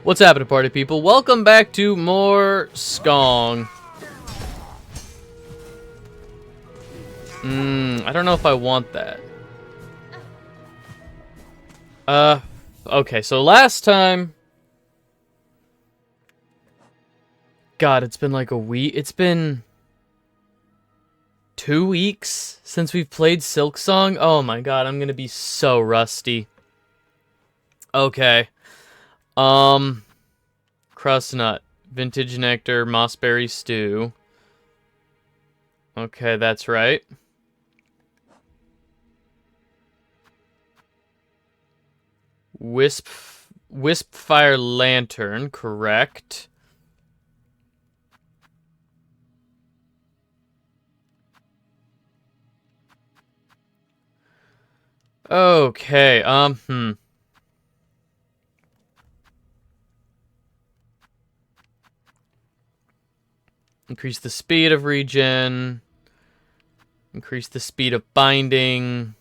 What's happening, party people? Welcome back to more Skong. I don't know if I want that. Okay, so last time... God, it's been like a week. It's been 2 weeks since we've played Silksong. Oh my god, I'm gonna be so rusty. Okay. Crust nut, vintage nectar, mossberry stew. Okay, that's right. Wisp fire lantern, correct. Okay, Increase the speed of regen. Increase the speed of binding.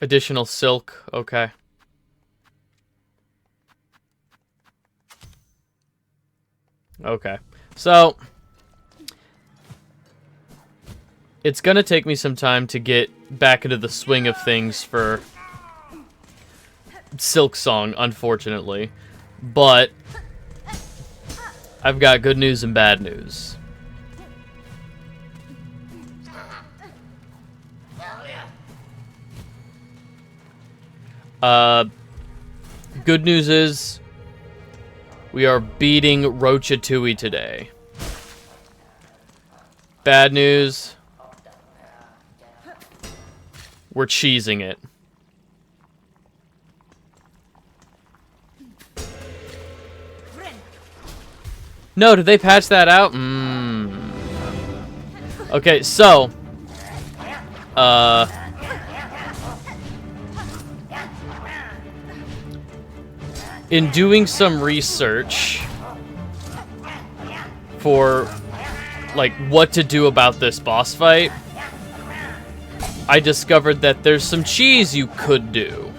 Additional silk, okay. Okay, so it's gonna take me some time to get back into the swing of things for Silksong, unfortunately, but I've got good news and bad news. Good news is we are beating Roachatui today. Bad news, we're cheesing it. No, did they patch that out? Okay, so in doing some research for like what to do about this boss fight, I discovered that there's some cheese you could do.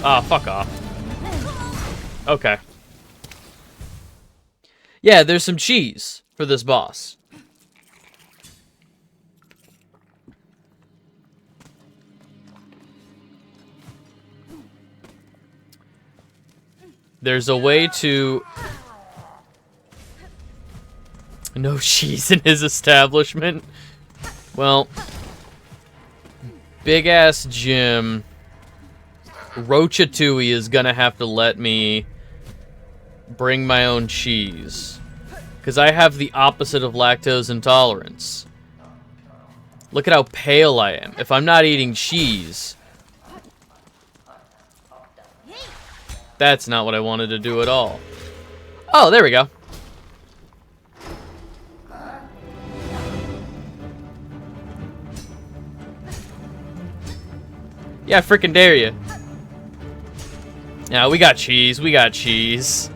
Ah, fuck off. Okay. Yeah, there's some cheese for this boss. There's a way to... No cheese in his establishment. Well, big-ass Jim... Roachatui is gonna have to let me bring my own cheese. Because I have the opposite of lactose intolerance. Look at how pale I am. If I'm not eating cheese... That's not what I wanted to do at all. Oh, there we go. Yeah, I freaking dare you. Yeah, we got cheese. We got cheese.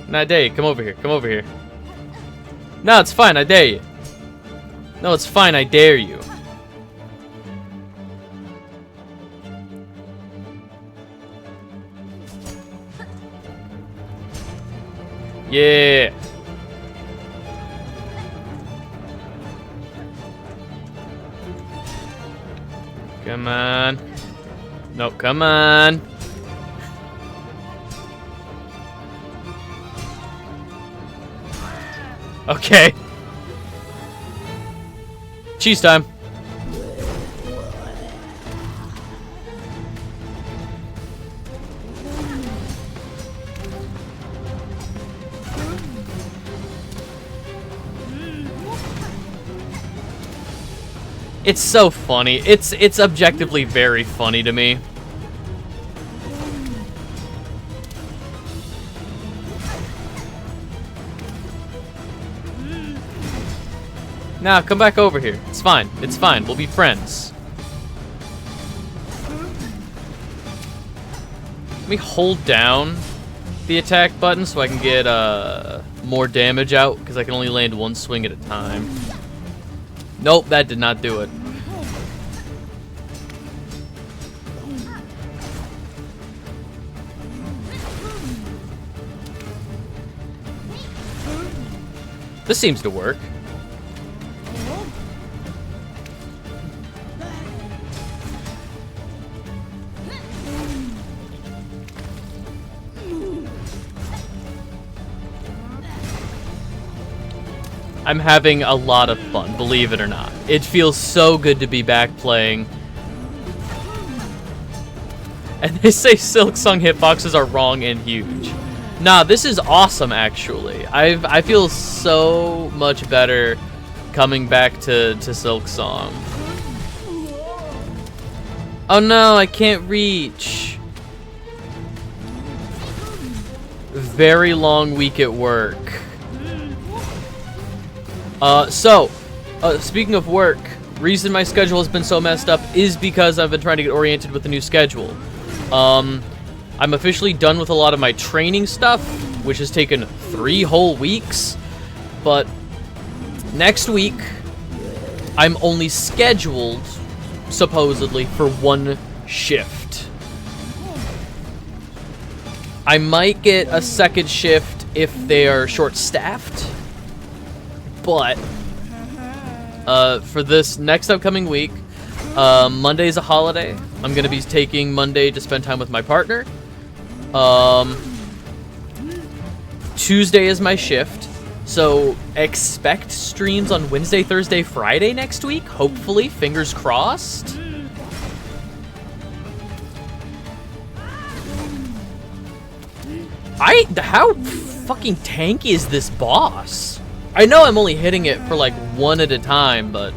No, I dare you. Come over here. Come over here. No, it's fine. I dare you. No, it's fine. I dare you. Yeah. Come on. No, come on. Okay. Cheese time. It's so funny. It's objectively very funny to me. Nah, come back over here. It's fine. It's fine. We'll be friends. Let me hold down the attack button so I can get more damage out, because I can only land one swing at a time. Nope, that did not do it. This seems to work. I'm having a lot of fun, believe it or not. It feels so good to be back playing. And they say Silksong hitboxes are wrong and huge. Nah, this is awesome, actually. I feel so much better coming back to Silksong. Oh no, I can't reach. Very long week at work. Speaking of work, reason my schedule has been so messed up is because I've been trying to get oriented with the new schedule. I'm officially done with a lot of my training stuff, which has taken 3 whole weeks, but next week, I'm only scheduled, supposedly, for 1 shift. I might get a 2nd shift if they are short-staffed, but for this next upcoming week, Monday's a holiday. I'm going to be taking Monday to spend time with my partner. Tuesday is my shift, so expect streams on Wednesday, Thursday, Friday next week, hopefully, fingers crossed. How fucking tanky is this boss? I know I'm only hitting it for like 1 at a time, but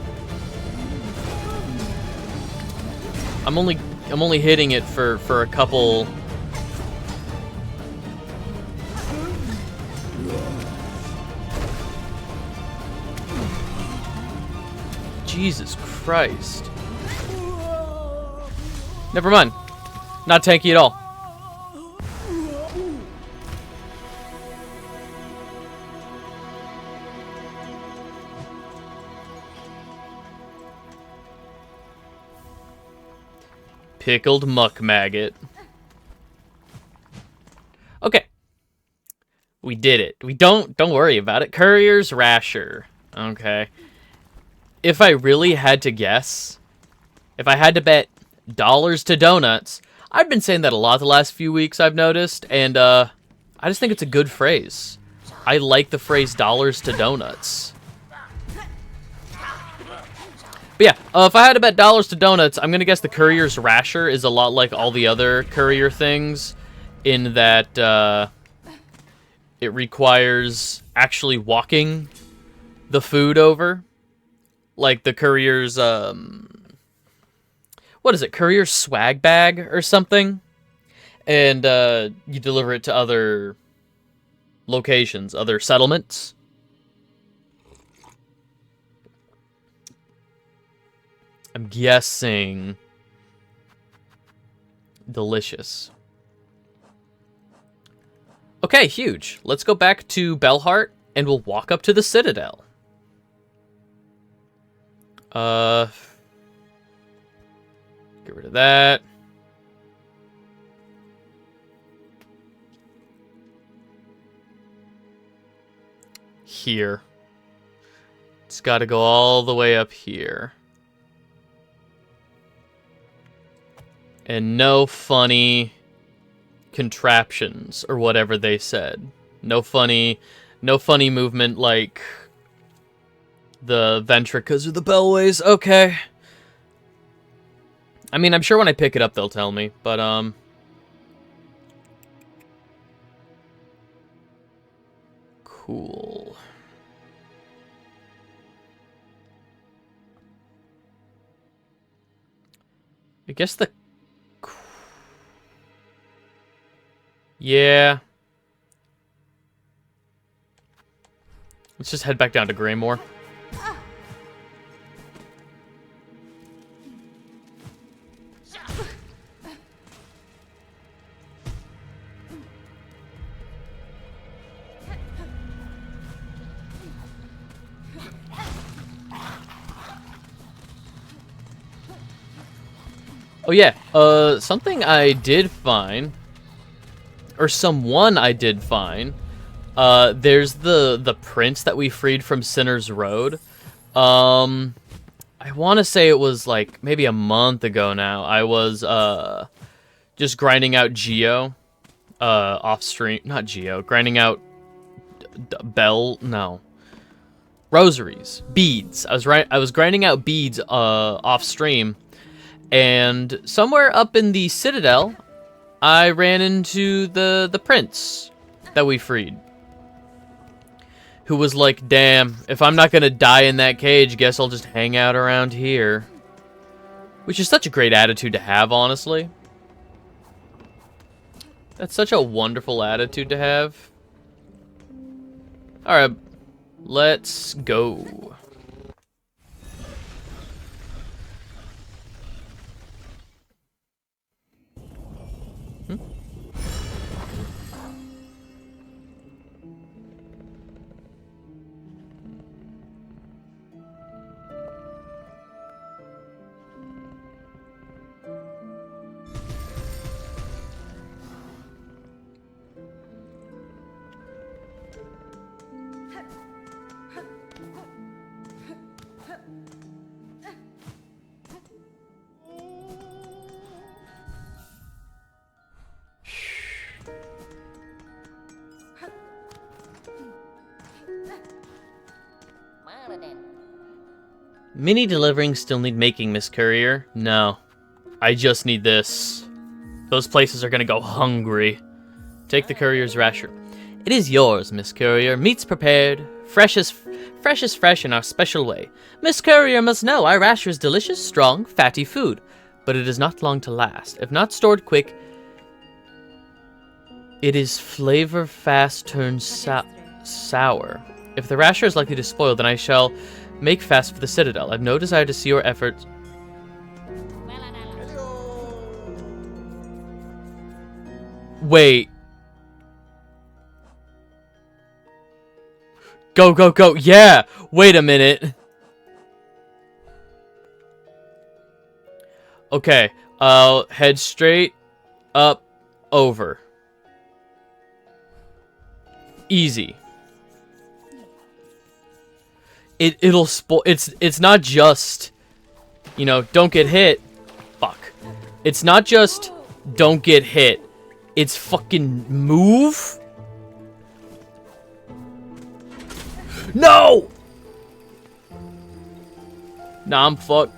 I'm only hitting it for a couple. Jesus Christ. Never mind. Not tanky at all. Pickled muck maggot. Okay. We did it. We don't worry about it. Courier's rasher. Okay. If I really had to guess, if I had to bet dollars to donuts, I've been saying that a lot the last few weeks, I've noticed, and I just think it's a good phrase. I like the phrase dollars to donuts. But yeah, if I had to bet dollars to donuts, I'm going to guess the Courier's Rasher is a lot like all the other Courier things in that it requires actually walking the food over. Like the Courier's, what is it? Courier's swag bag or something? And you deliver it to other locations, other settlements. I'm guessing delicious. Okay, huge. Let's go back to Bellheart and we'll walk up to the Citadel. Get rid of that. Here. It's got to go all the way up here. And no funny contraptions or whatever they said. No funny movement like the ventricas or the bellways. Okay. I mean, I'm sure when I pick it up they'll tell me, but cool. I guess the yeah. Let's just head back down to Greymore. Oh yeah, something I did find, or someone I did find. There's the prince that we freed from Sinner's Road. I want to say it was like maybe a month ago now. I was just grinding out Geo, off stream, not Geo, grinding out rosaries, beads. I was grinding out beads off stream, and somewhere up in the Citadel, I ran into the prince that we freed, who was like, damn, if I'm not gonna die in that cage, guess I'll just hang out around here. Which is such a great attitude to have, honestly. That's such a wonderful attitude to have. Alright, let's go. Mini deliverings still need making, Miss Courier. No. I just need this. Those places are gonna go hungry. Take the courier's rasher. It is yours, Miss Courier. Meat's prepared. Fresh as fresh in our special way. Miss Courier must know our rasher is delicious, strong, fatty food. But it is not long to last. If not stored quick, it is flavor fast turns sour. If the rasher is likely to spoil, then I shall make fast for the Citadel. I've no desire to see your efforts. Wait. Go, go, go. Yeah! Wait a minute. Okay. Head straight. Up. Over. Easy. It'll spoil. It's not just, you know, don't get hit. Fuck. It's not just don't get hit. It's fucking move. No. Nah, I'm fucked.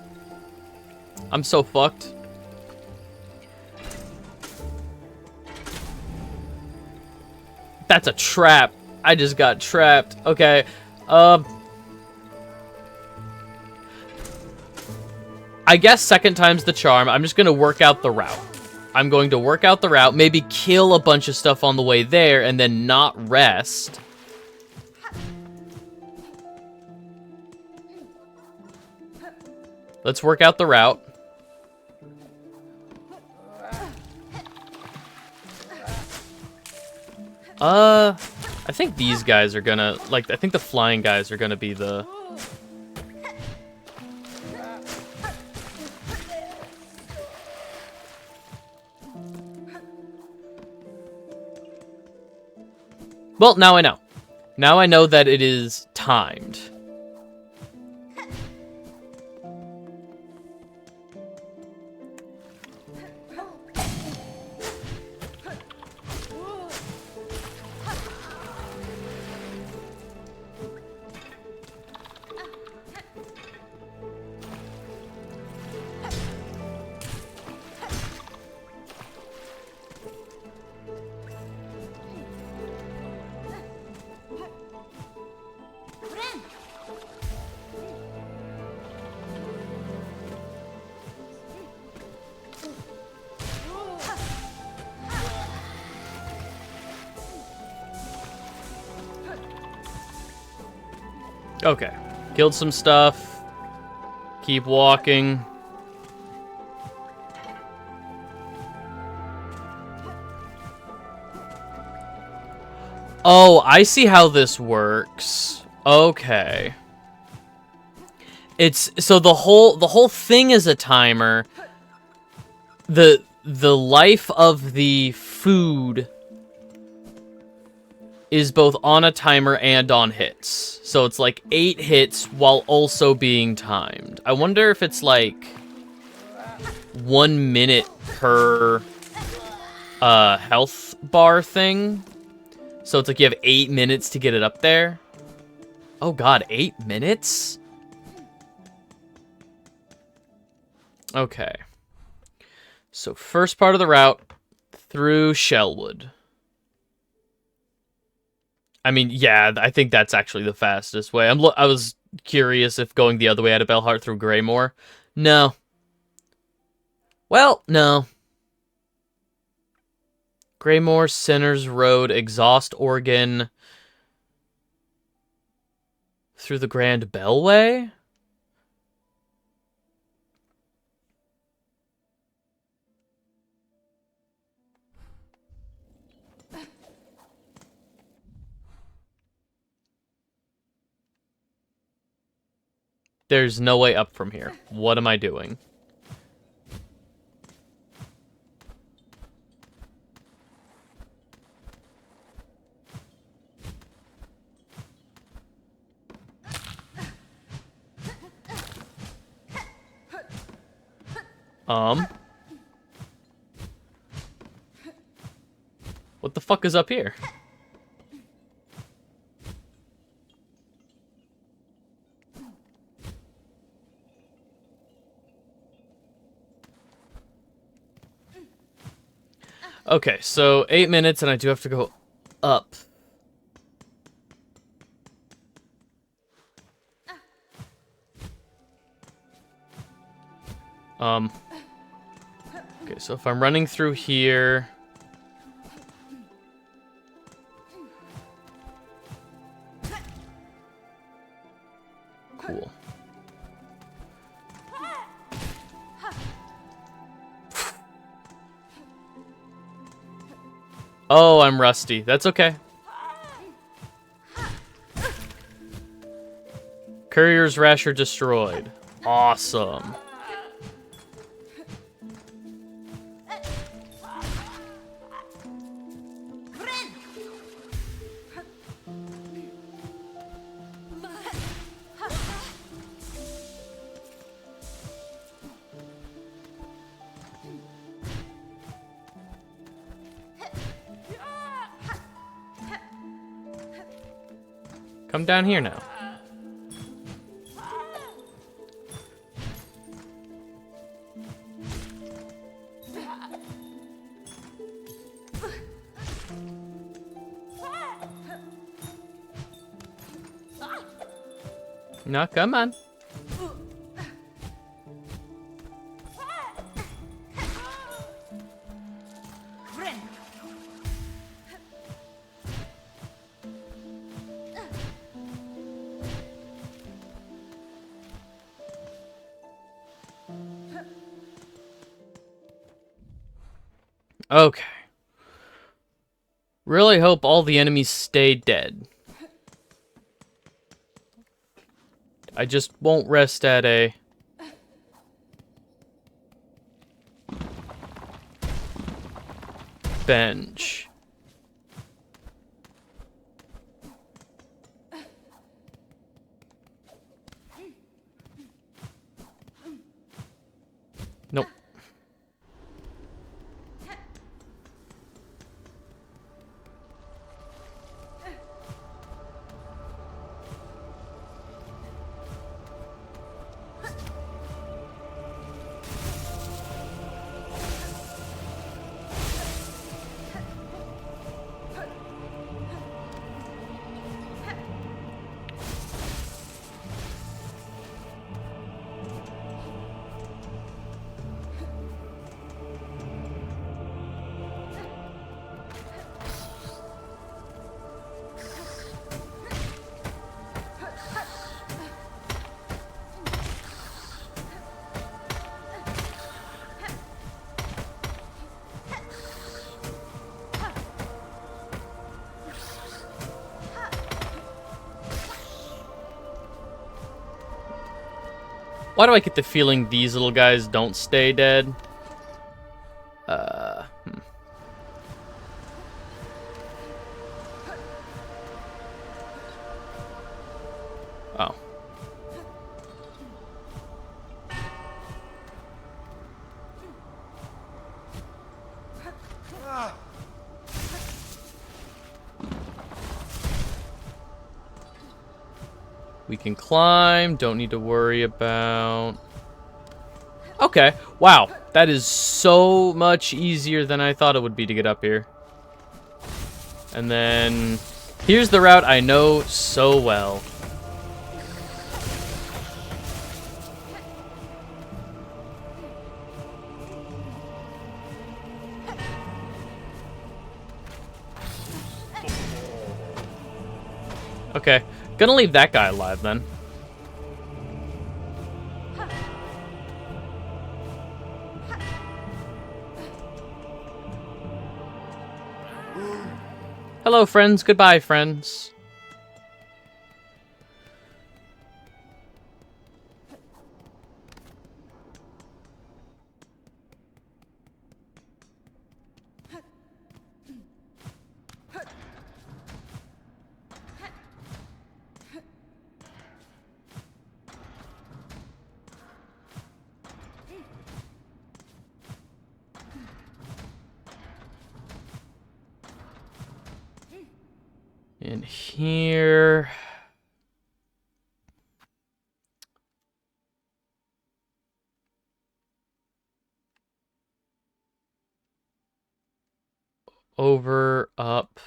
I'm so fucked. That's a trap. I just got trapped. Okay. I guess second time's the charm. I'm just going to work out the route. I'm going to work out the route, maybe kill a bunch of stuff on the way there, and then not rest. Let's work out the route. I think these guys are gonna, like, I think the flying guys are gonna be the... Well, now I know. Now I know that it is timed. Okay. Killed some stuff. Keep walking. Oh, I see how this works. Okay. It's so the whole thing is a timer. the life of the food is both on a timer and on hits. So it's like 8 hits while also being timed. I wonder if it's like 1 minute per health bar thing. So it's like you have 8 minutes to get it up there. Oh god, 8 minutes? Okay. So first part of the route through Shellwood. I mean, yeah, I think that's actually the fastest way. I was curious if going the other way out of Bellheart through Greymoor. No. Well, no. Greymoor, Sinners Road, Exhaust Organ, through the Grand Bellway? There's no way up from here. What am I doing? What the fuck is up here? Okay, so 8 minutes and I do have to go up. Okay, so if I'm running through here... Cool. Oh, I'm rusty. That's okay. Courier's Rasher destroyed. Awesome. Come down here now. No, come on. Okay. Really hope all the enemies stay dead. I just won't rest at a... bench. Nope. Why do I get the feeling these little guys don't stay dead? Hmm. Oh. We can climb, don't need to worry about... Okay, wow, that is so much easier than I thought it would be to get up here. And then, here's the route I know so well. Okay, gonna leave that guy alive then. Hello, friends. Goodbye, friends. In here... Over, up.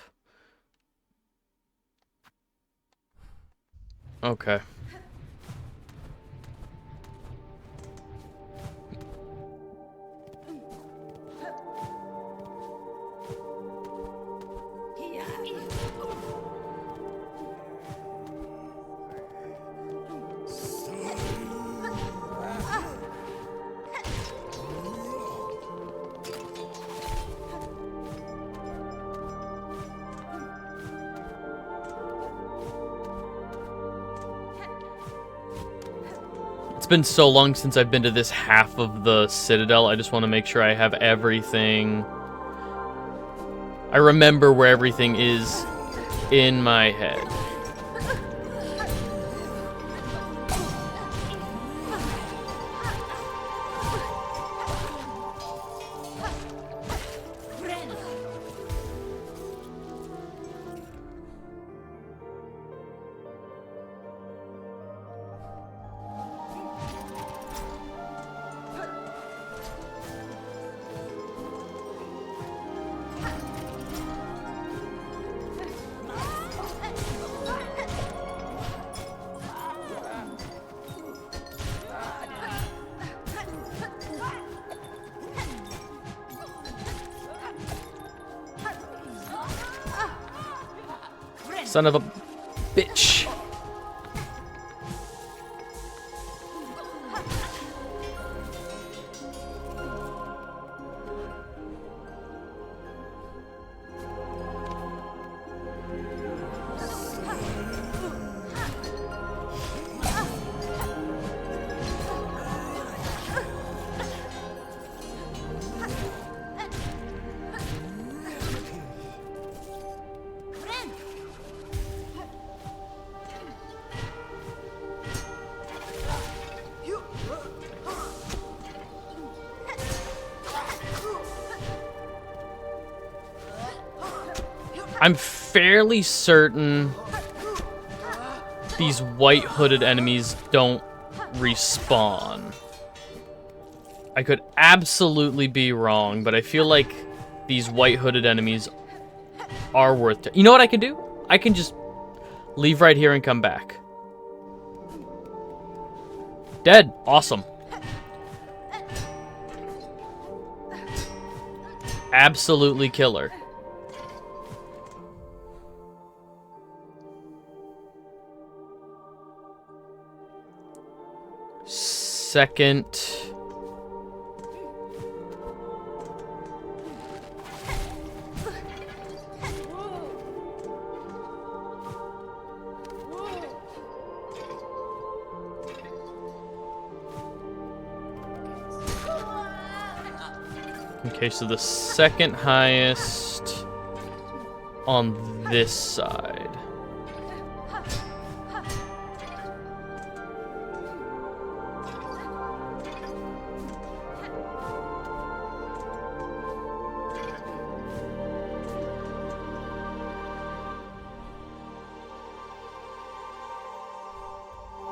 Okay. It's been so long since I've been to this half of the Citadel, I just want to make sure I have everything. I remember where everything is in my head. Son of a bitch. I'm fairly certain these white hooded enemies don't respawn. I could absolutely be wrong, but I feel like these white hooded enemies are worth it. You know what I can do? I can just leave right here and come back. Dead. Awesome. Absolutely killer. Second. Okay, so the second highest on this side.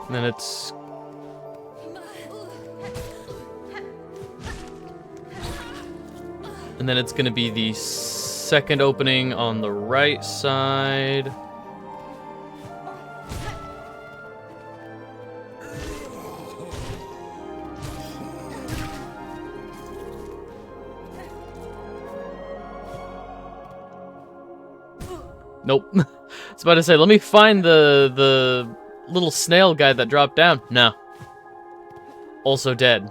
And then it's... And then it's going to be the second opening on the right side. Nope. I was about to say, let me find the little snail guy that dropped down. No. Also dead.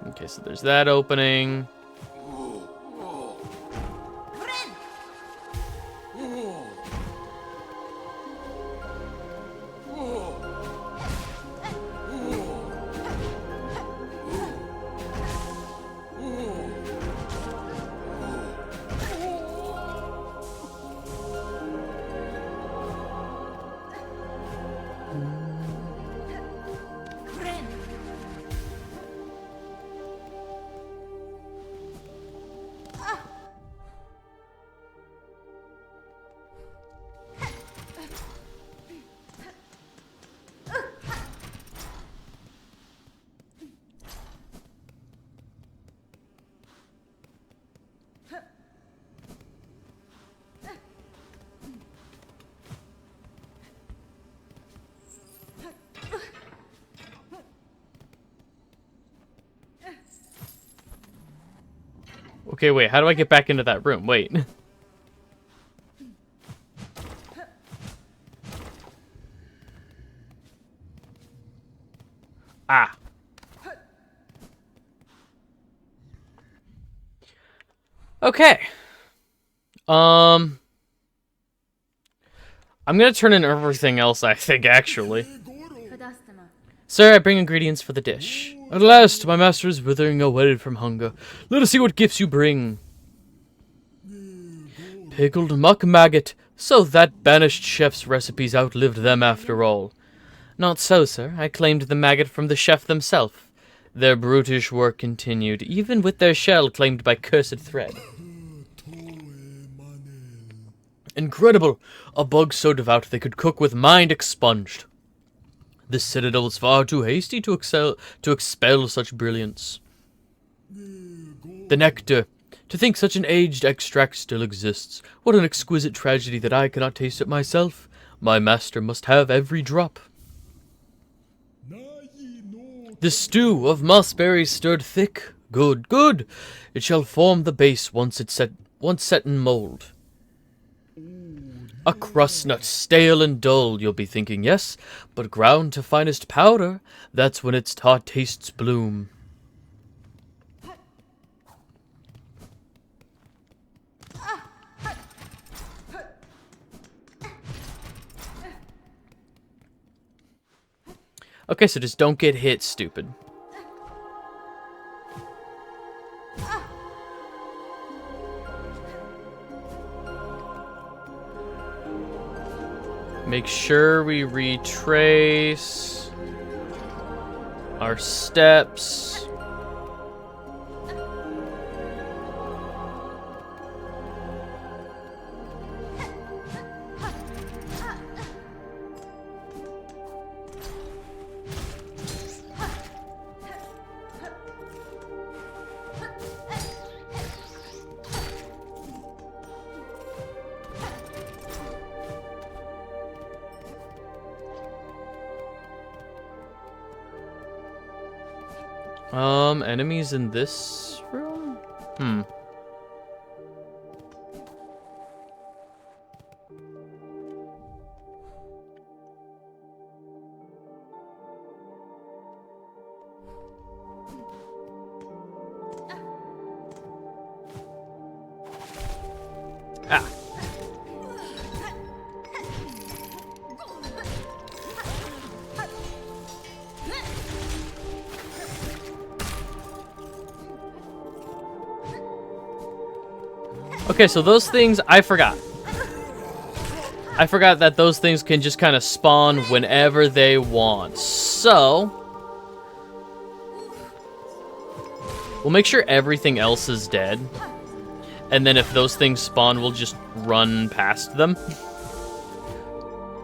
Okay, so there's that opening. Okay, wait, how do I get back into that room? Wait. Ah. Okay. I'm gonna turn in everything else, I think, actually. Sir, I bring ingredients for the dish. At last, my master is withering away from hunger. Let us see what gifts you bring. Pickled muck maggot. So that banished chef's recipes outlived them after all. Not so, sir. I claimed the maggot from the chef themselves. Their brutish work continued, even with their shell claimed by cursed thread. Incredible! A bug so devout they could cook with mind expunged. This citadel is far too hasty to expel such brilliance. The nectar. To think such an aged extract still exists. What an exquisite tragedy that I cannot taste it myself. My master must have every drop. The stew of mossberries stirred thick. Good, good. It shall form the base once set in mold. A crust nut, stale and dull, you'll be thinking, yes, but ground to finest powder, that's when its tart tastes bloom. Okay, so just don't get hit, stupid. Make sure we retrace our steps. Enemies in this room? Ah. Okay, so those things, I forgot. I forgot that those things can just kind of spawn whenever they want. So, we'll make sure everything else is dead. And then if those things spawn, we'll just run past them.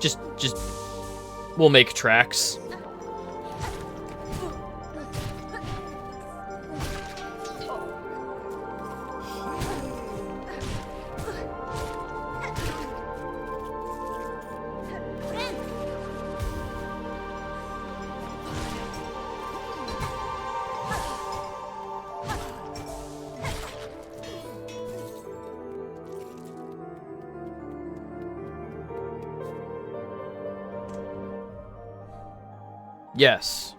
Just, we'll make tracks. Yes.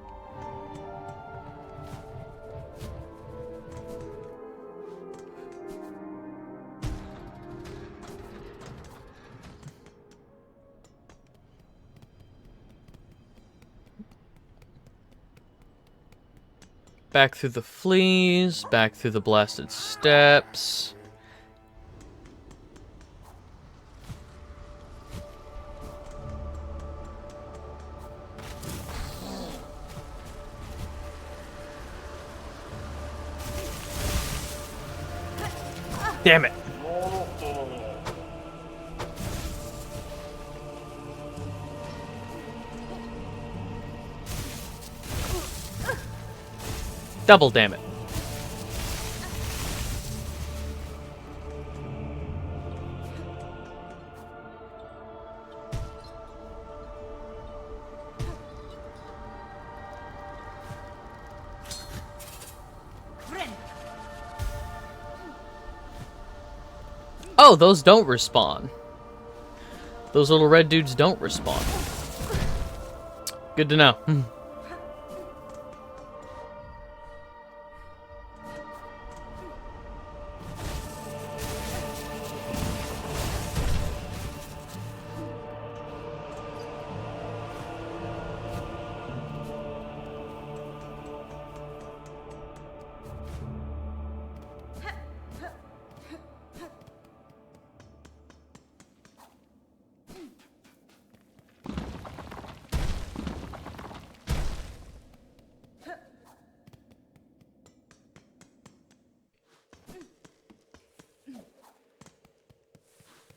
Back through the fleas, back through the blasted steps. Damn it. Double damn it. Oh, those don't respawn. Those little red dudes don't respawn. Good to know.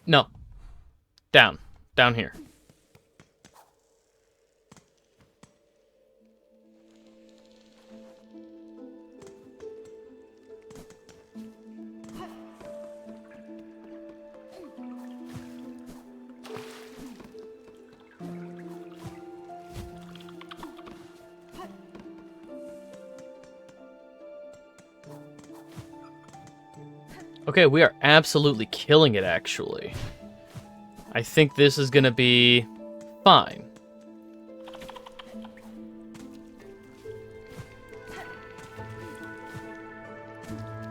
No. Down. Down here. Okay, we are absolutely killing it, actually. I think this is gonna be fine.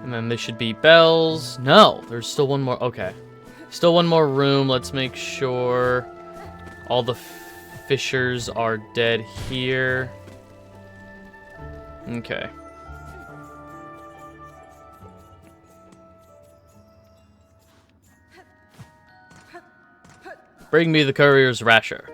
And then there should be bells. No, there's still one more. Okay. Still one more room. Let's make sure all the fishers are dead here. Okay. Bring me the courier's rasher.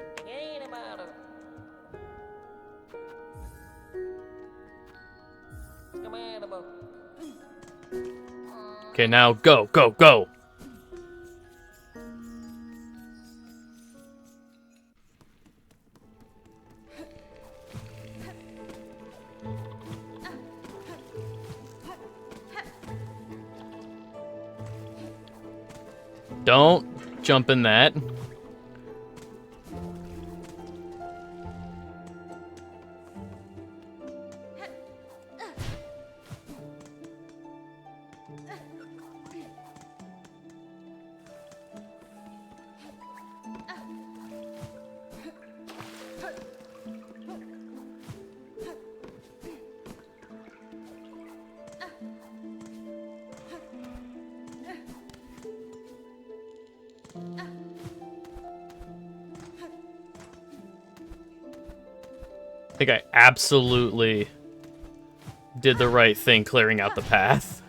Okay, now go, go, go! Don't jump in that. I think I absolutely did the right thing clearing out the path.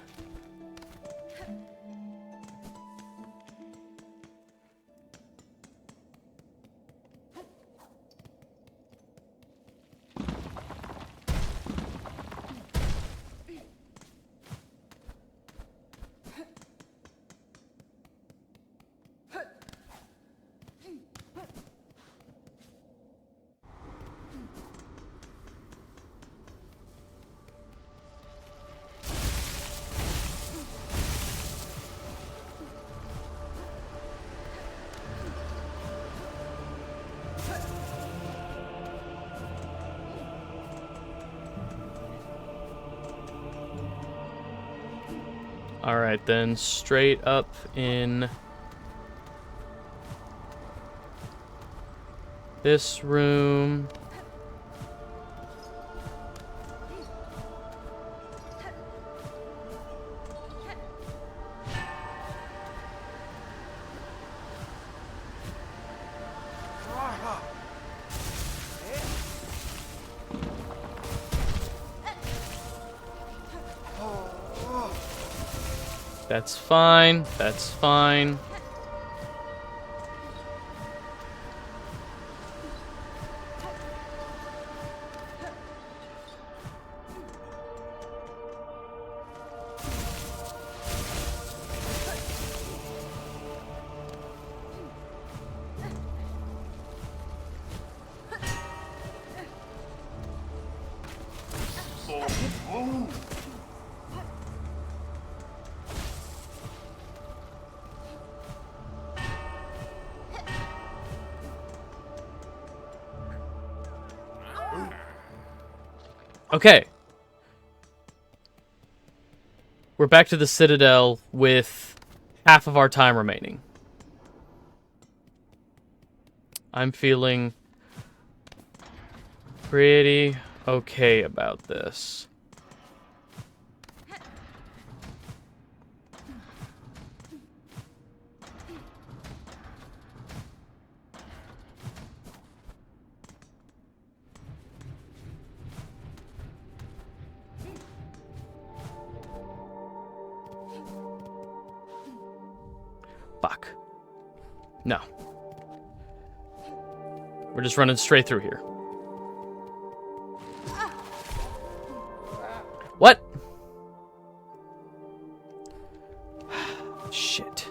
Alright, then straight up in this room. That's fine. That's fine. Okay. We're back to the Citadel with half of our time remaining. I'm feeling pretty okay about this. Fuck. No. We're just running straight through here. What? Shit.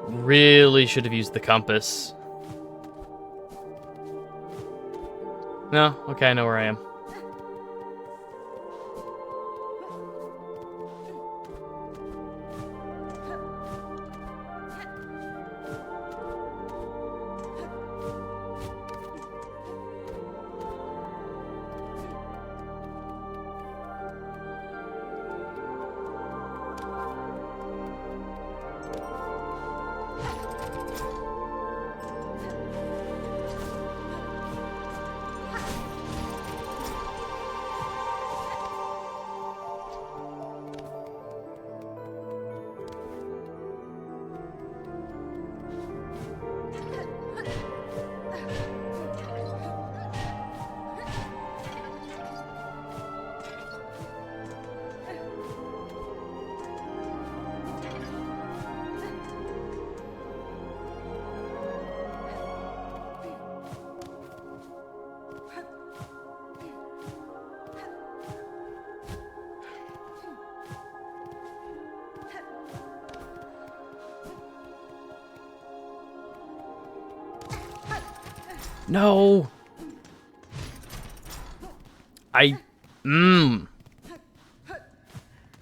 Really should have used the compass. No? Okay, I know where I am. No.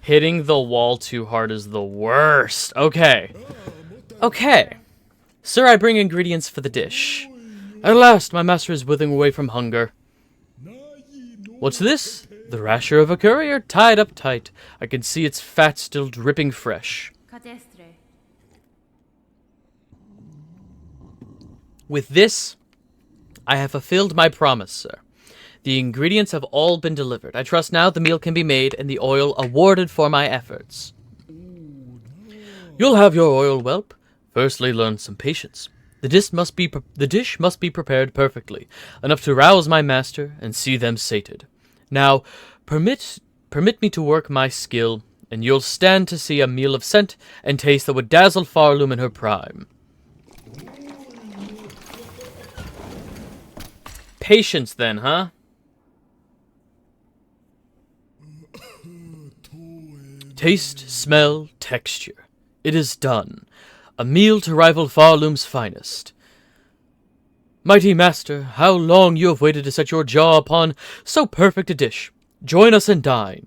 Hitting the wall too hard is the worst. Okay. Okay. Sir, I bring ingredients for the dish. At last, my master is withering away from hunger. What's this? The rasher of a courier, tied up tight. I can see its fat still dripping fresh. With this, I have fulfilled my promise, sir. The ingredients have all been delivered. I trust now the meal can be made and the oil awarded for my efforts. You'll have your oil, whelp. Firstly, learn some patience. The dish must be prepared perfectly, enough to rouse my master and see them sated. Now, permit me to work my skill, and you'll stand to see a meal of scent and taste that would dazzle Farloom in her prime. Patience, then, huh? Taste, smell, texture. It is done. A meal to rival Farloom's finest. Mighty master, how long you have waited to set your jaw upon so perfect a dish. Join us and dine.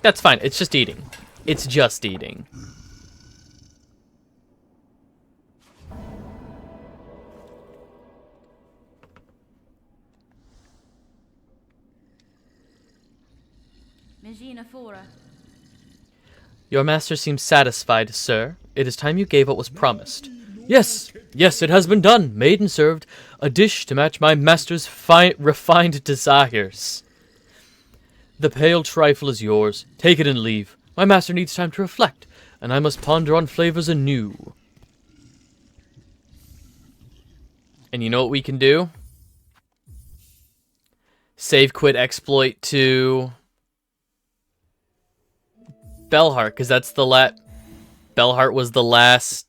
That's fine. It's just eating. It's just eating. Your master seems satisfied, sir. It is time you gave what was promised. Yes, yes, it has been done. Maiden served a dish to match my master's refined desires. The pale trifle is yours. Take it and leave. My master needs time to reflect, and I must ponder on flavors anew. And you know what we can do? Save quit exploit to Bellheart, because that's the Bellheart was the last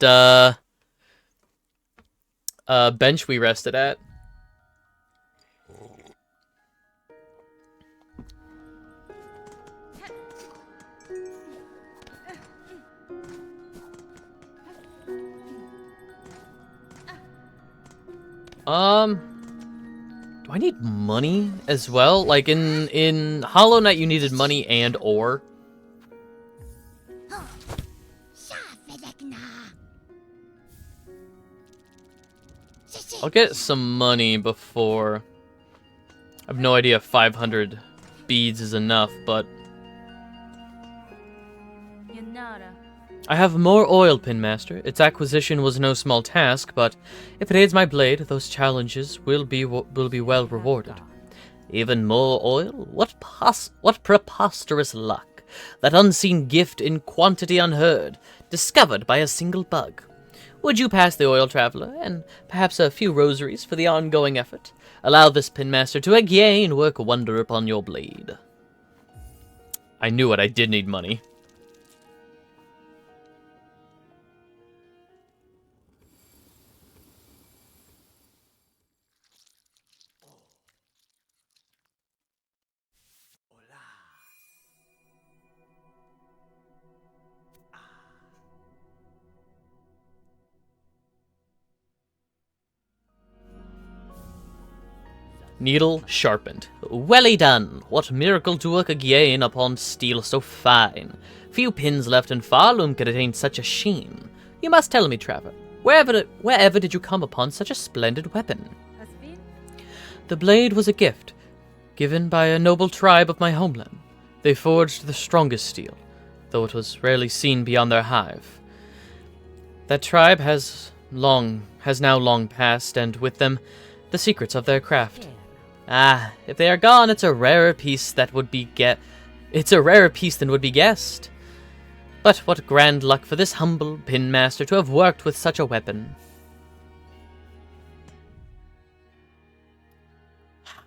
bench we rested at. Do I need money as well? Like in Hollow Knight you needed money and ore. I'll get some money before. I have no idea if 500 beads is enough, but I have more oil, Pinmaster. Its acquisition was no small task, but if it aids my blade, those challenges will be well rewarded. Even more oil? What preposterous luck! That unseen gift in quantity unheard, discovered by a single bug. Would you pass the oil traveler, and perhaps a few rosaries for the ongoing effort? Allow this Pinmaster to again work wonder upon your blade. I knew it, I did need money. Needle sharpened. Welly done! What miracle to work again upon steel so fine. Few pins left in Farloom could attain such a sheen. You must tell me, Trevor, wherever did you come upon such a splendid weapon? The blade was a gift, given by a noble tribe of my homeland. They forged the strongest steel, though it was rarely seen beyond their hive. That tribe has now long passed, and with them, the secrets of their craft. Ah, if they are gone, it's a rarer piece than would be guessed. But what grand luck for this humble Pinmaster to have worked with such a weapon.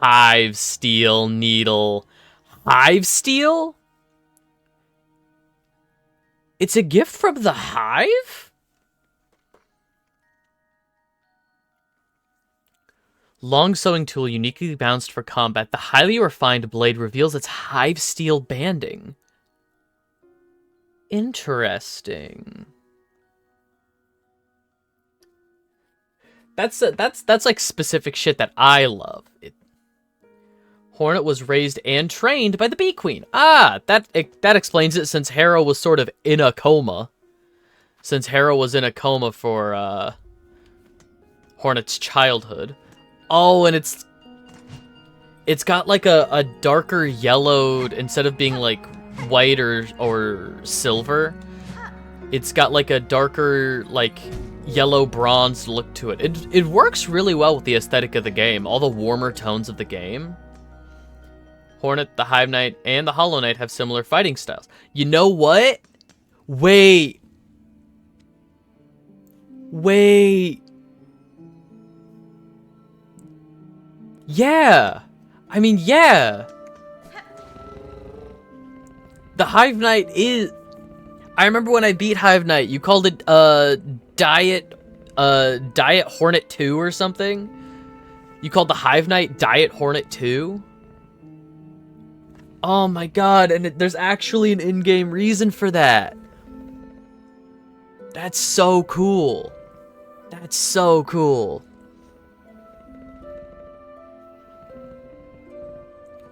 Hive steel needle. Hive steel? It's a gift from the hive? Long sewing tool uniquely balanced for combat. The highly refined blade reveals its hive steel banding. Interesting. That's like specific shit that I love. Hornet was raised and trained by the Bee Queen. Ah, that explains it, since Harrow was sort of in a coma. Since Harrow was in a coma for Hornet's childhood. Oh, and it's got like a darker yellowed, instead of being like white or silver, it's got like a darker like yellow bronze look to it. It works really well with the aesthetic of the game, all the warmer tones of the game. Hornet, the Hive Knight, and the Hollow Knight have similar fighting styles. You know what? Wait. Yeah! I mean, yeah! The Hive Knight is... I remember when I beat Hive Knight, you called it, Diet Hornet 2 or something? You called the Hive Knight Diet Hornet 2? Oh my god, and there's actually an in-game reason for that. That's so cool. That's so cool.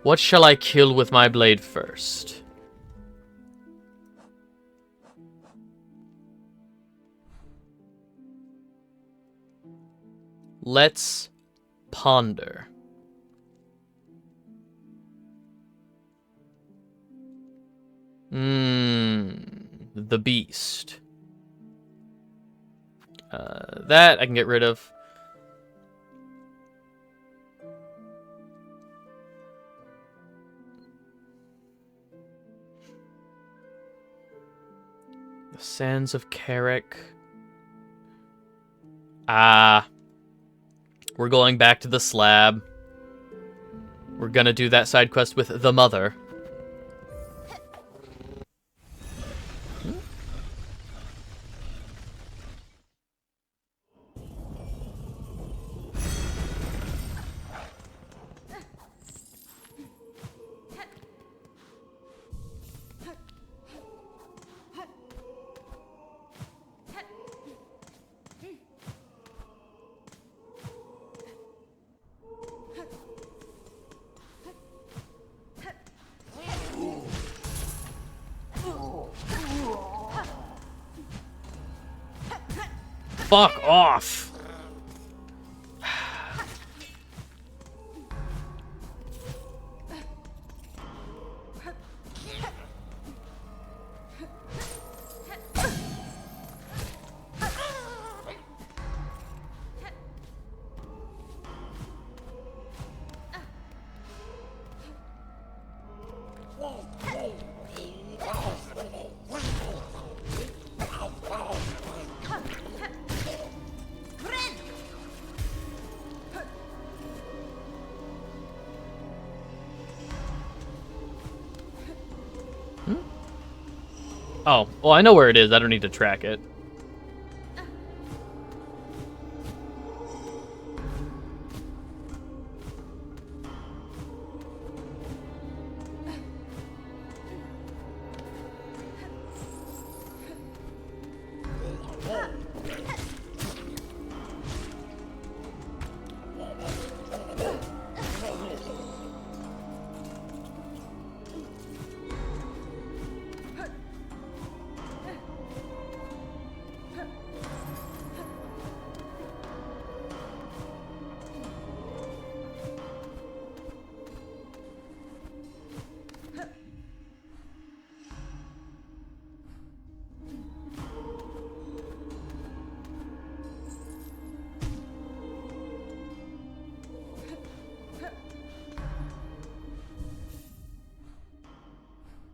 What shall I kill with my blade first? Let's ponder. The beast. That I can get rid of. The Sands of Carrick. We're going back to the slab. We're gonna do that side quest with the mother. Fuck off! Oh, well, I know where it is. I don't need to track it.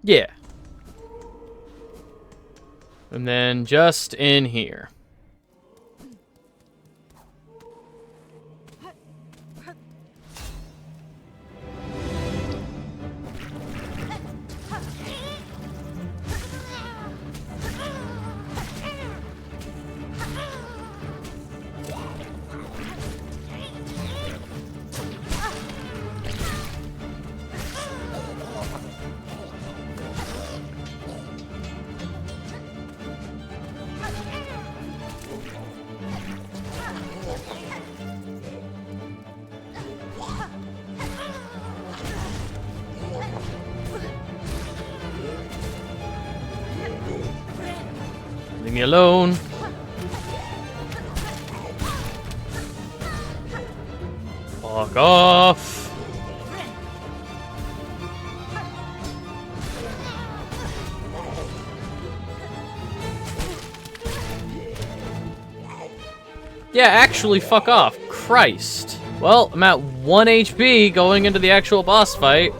Yeah. And then just in here. Leave me alone. Fuck off. Yeah, actually, fuck off. Christ. Well, I'm at 1 HP going into the actual boss fight.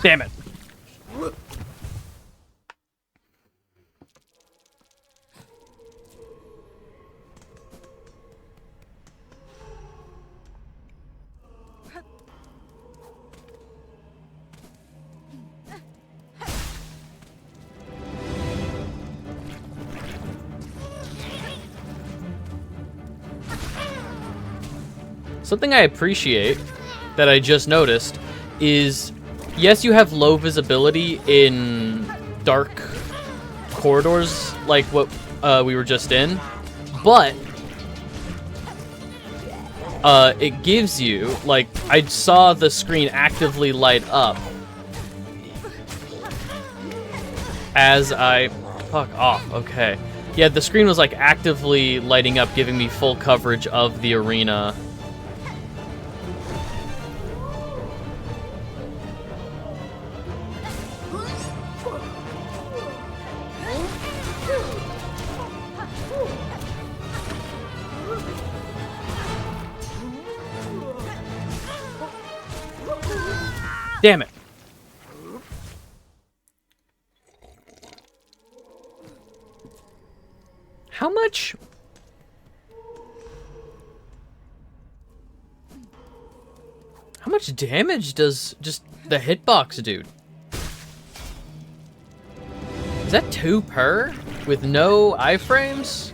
Damn it. Something I appreciate that I just noticed is, yes, you have low visibility in dark corridors like what we were just in, but it gives you, like, I saw the screen actively light up as I... Fuck off, okay. Yeah, the screen was, like, actively lighting up, giving me full coverage of the arena. Damn it. How much? How much damage does just the hitbox do? Is that 2 per? With no iframes?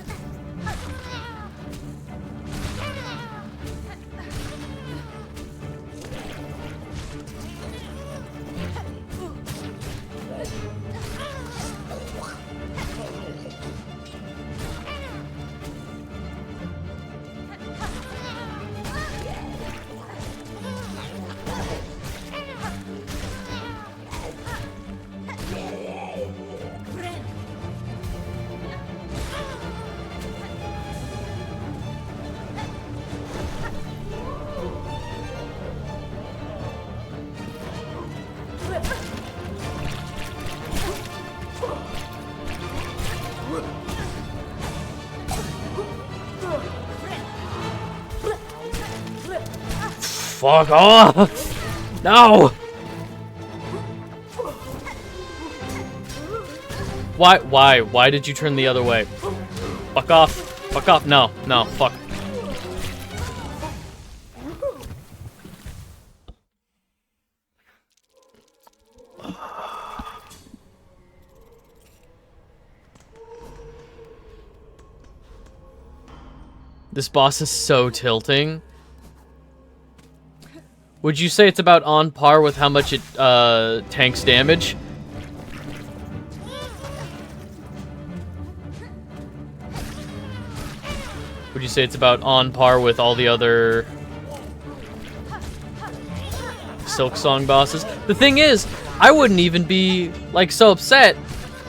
Fuck off! No! Why did you turn the other way? Fuck off. Fuck off. No, no, fuck. This boss is so tilting. Would you say it's about on par with how much it tanks damage? Would you say it's about on par with all the other Silksong bosses? The thing is, I wouldn't even be, like, so upset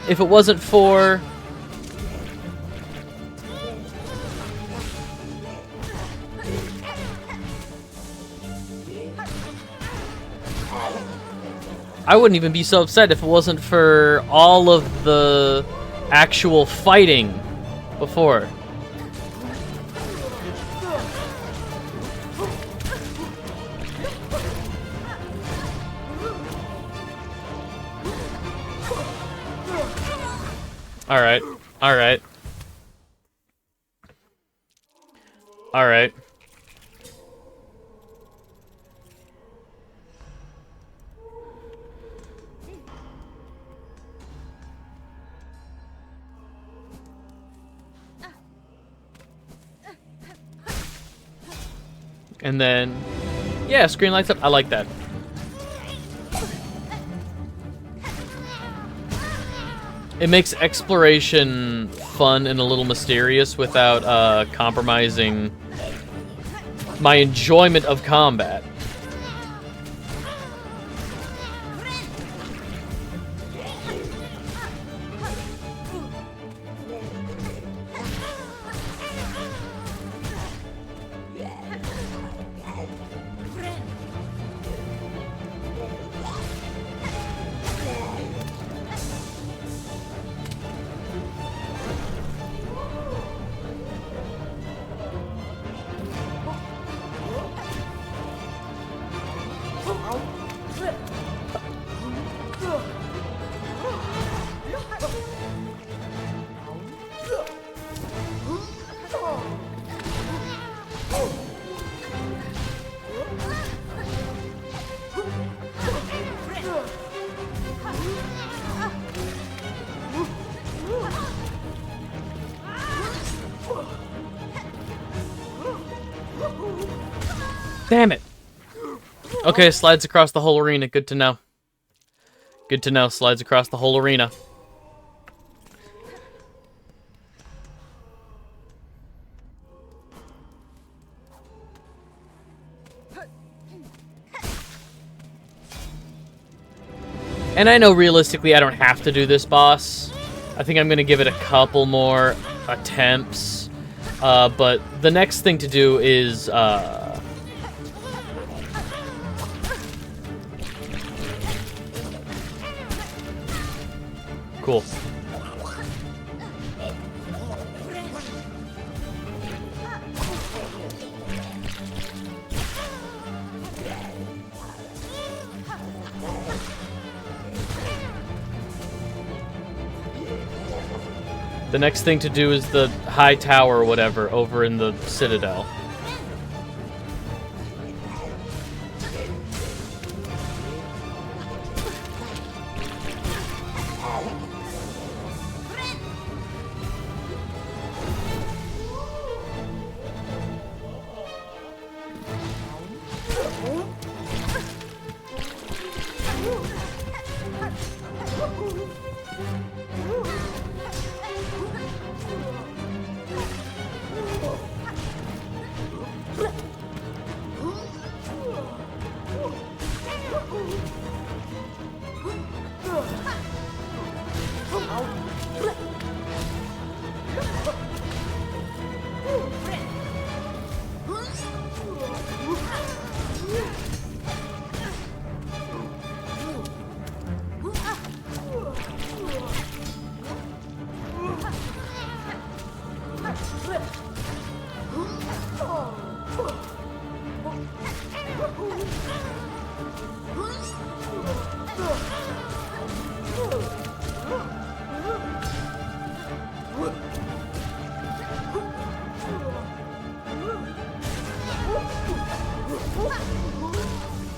if it wasn't for... I wouldn't even be so upset if it wasn't for all of the actual fighting before. Alright, alright. Alright. And then, yeah, screen lights up. I like that. It makes exploration fun and a little mysterious without compromising my enjoyment of combat. Damn it. Okay, slides across the whole arena. Good to know. Good to know. Slides across the whole arena. And I know realistically I don't have to do this boss. I think I'm going to give it a couple more attempts. But the next thing to do is... Cool. The next thing to do is the high tower or whatever over in the Citadel.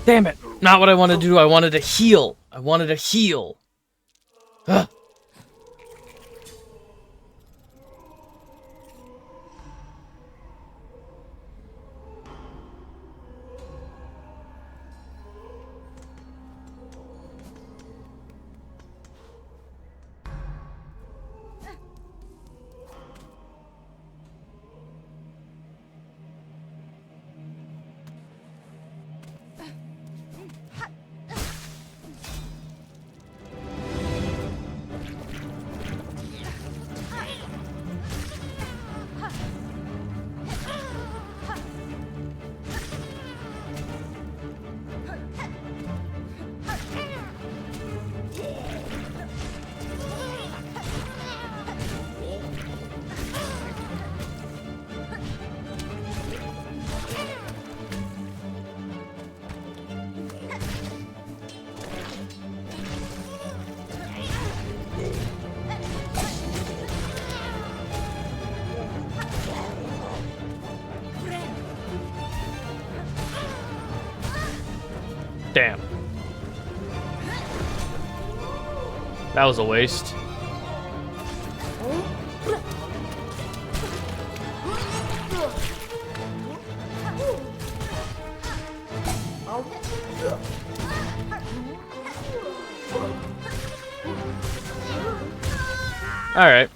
Damn it! Not what I wanted to do. I wanted to heal. I wanted to heal. Ugh. Damn. That was a waste. Alright.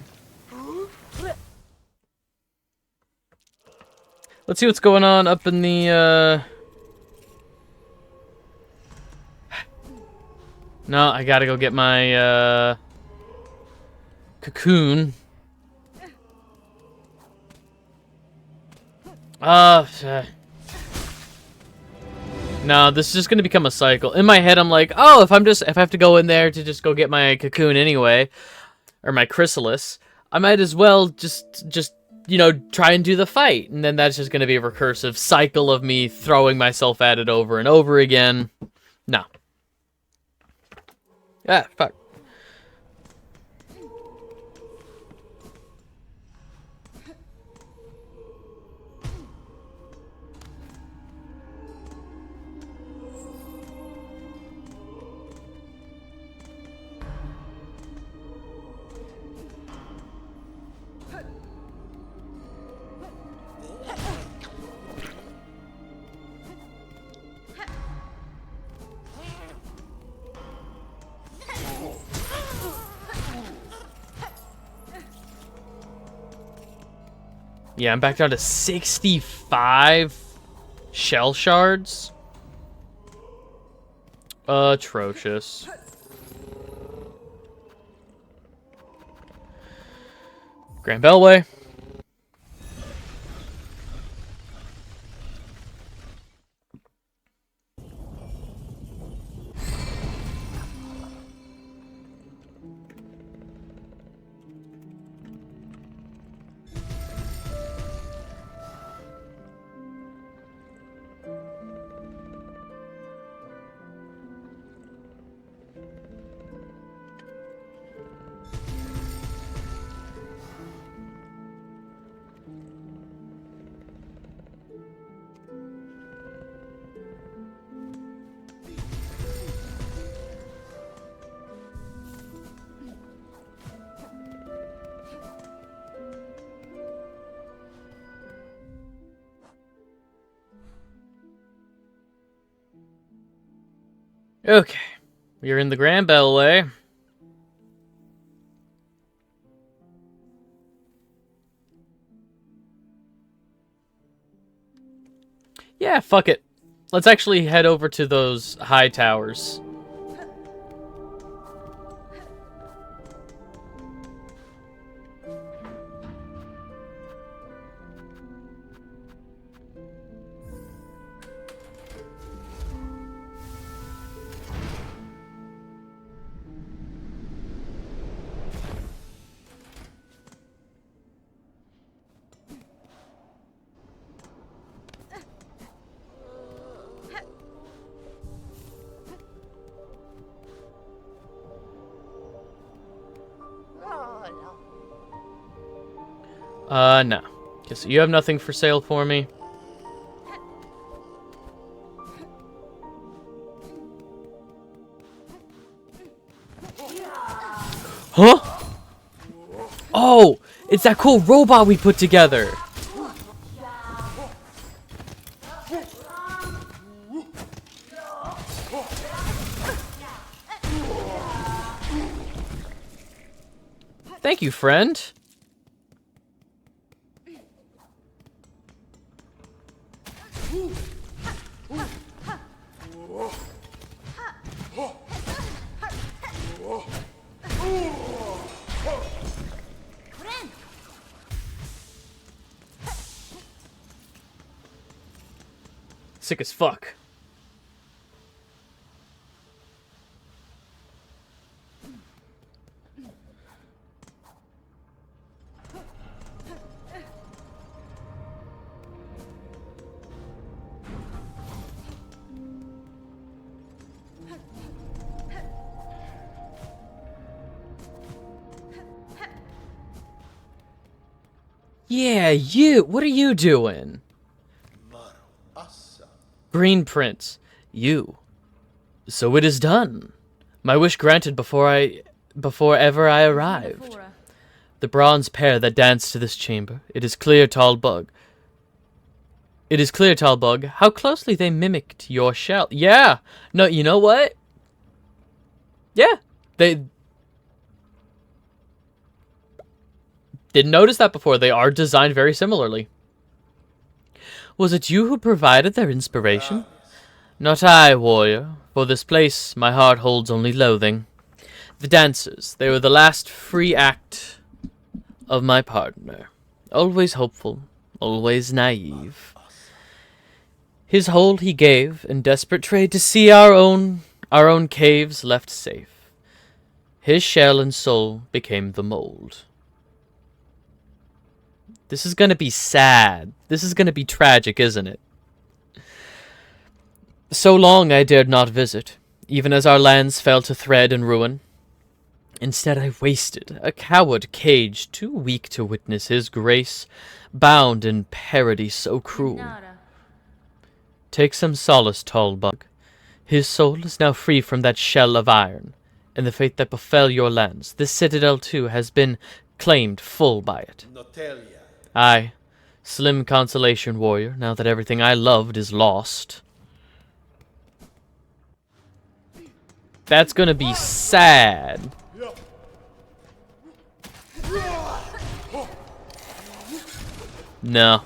Let's see what's going on up in the, No, I gotta go get my, cocoon. No, this is just gonna become a cycle. In my head, I'm like, oh, if I have to go in there to just go get my cocoon anyway, or my chrysalis, I might as well just you know, try and do the fight. And then that's just gonna be a recursive cycle of me throwing myself at it over and over again. No. Ah, fuck. Yeah, I'm back down to 65 shell shards. Atrocious. Grand Bellway. Okay, we're in the Grand Bellway. Yeah, fuck it. Let's actually head over to those high towers. No. Guess you have nothing for sale for me. Huh? Oh, it's that cool robot we put together. Thank you, friend. Sick as fuck. Yeah, you. What are you doing? Green Prince, you. So it is done. My wish granted before ever I arrived. The bronze pair that danced to this chamber. It is clear, tall bug. It is clear, tall bug, how closely they mimicked your shell. Yeah. No, you know what? Yeah. They didn't notice that before. They are designed very similarly. Was it you who provided their inspiration? Not I, warrior. For this place, my heart holds only loathing. The dancers, they were the last free act of my partner. Always hopeful, always naive. His whole he gave in desperate trade to see our own caves left safe. His shell and soul became the mold. This is gonna be sad. This is gonna be tragic, isn't it? So long I dared not visit, even as our lands fell to thread and ruin. Instead I wasted, a coward caged, too weak to witness his grace, bound in parody so cruel. Take some solace, tall bug. His soul is now free from that shell of iron, and the fate that befell your lands, this citadel too, has been claimed full by it. Aye, slim consolation, warrior, now that everything I loved is lost. That's gonna be sad. No.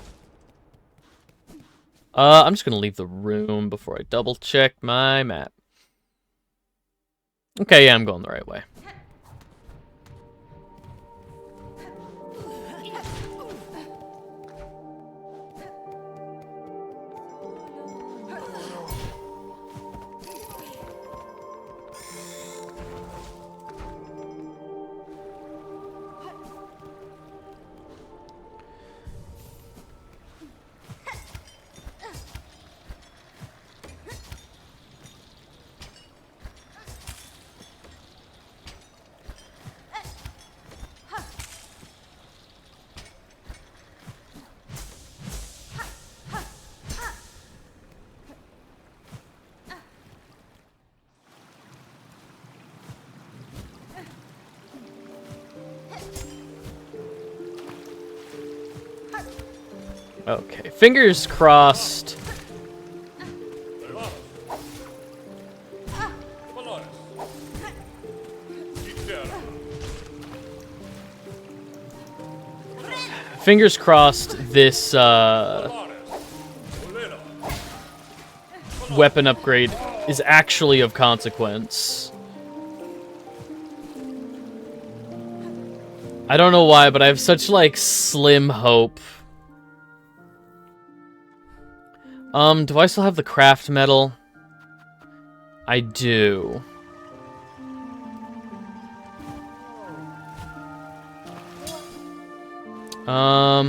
I'm just gonna leave the room before I double check my map. Okay, yeah, I'm going the right way. Okay, fingers crossed. Fingers crossed this weapon upgrade is actually of consequence. I don't know why, but I have such, like, slim hope. Do I still have the craft metal? I do. Oh.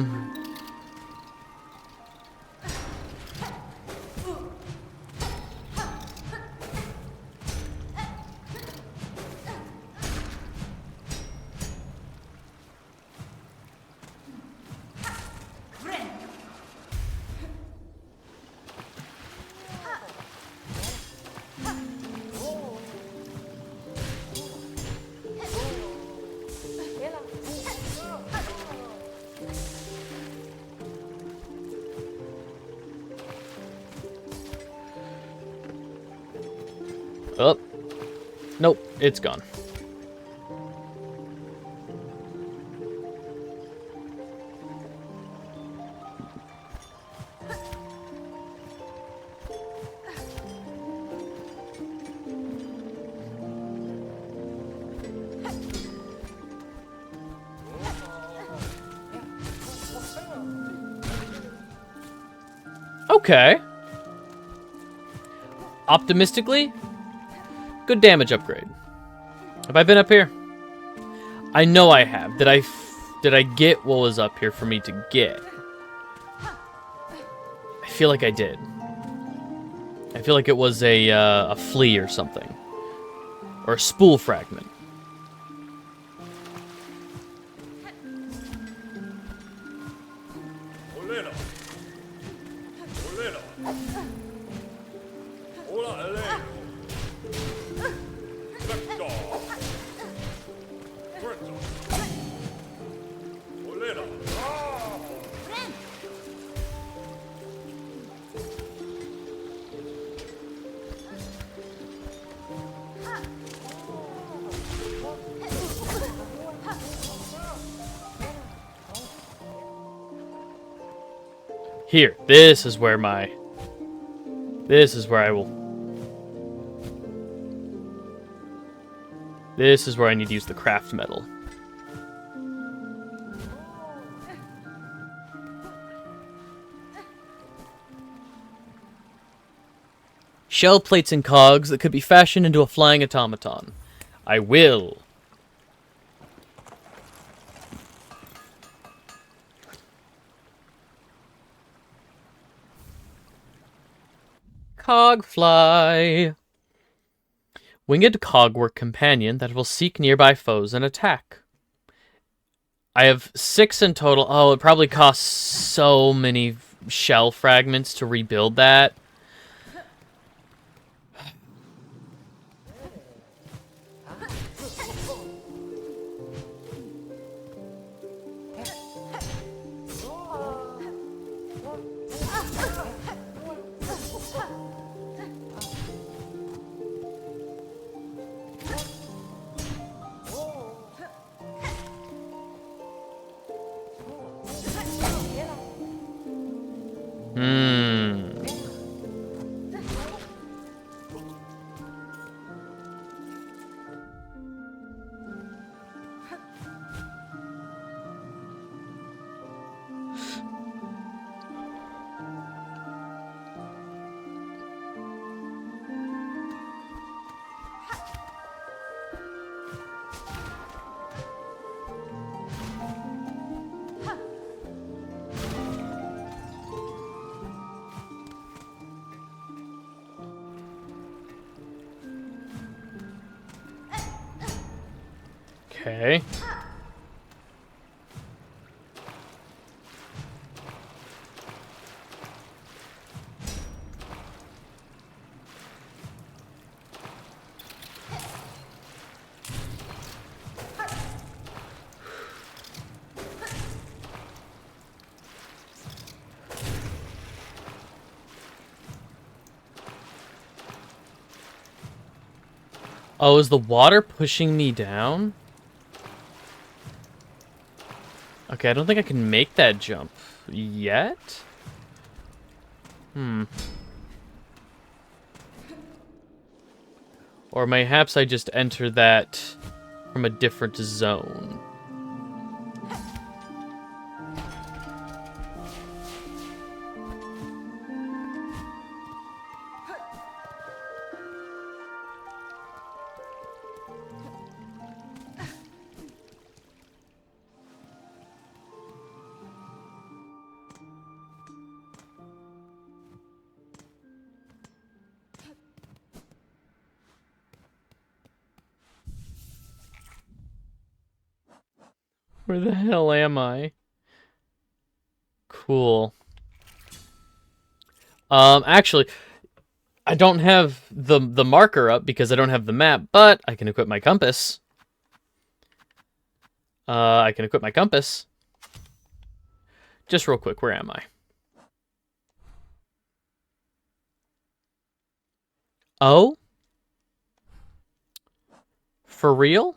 Nope, it's gone. Okay. Optimistically, good damage upgrade. Have I been up here? I know I have. Did I get what was up here for me to get? I feel like I did. I feel like it was a flea or something. Or a spool fragment. Here, this is where I will... This is where I need to use the craft metal. Shell plates and cogs that could be fashioned into a flying automaton. I will. Cogfly. Winged cogwork companion that will seek nearby foes and attack. I have 6 in total. Oh, it probably costs so many shell fragments to rebuild that. Okay. Oh, is the water pushing me down? Okay, I don't think I can make that jump yet. Or perhaps I just enter that from a different zone. Where the hell am I? Cool. Actually, I don't have the marker up because I don't have the map, but I can equip my compass. I can equip my compass. Just real quick, where am I? Oh? For real?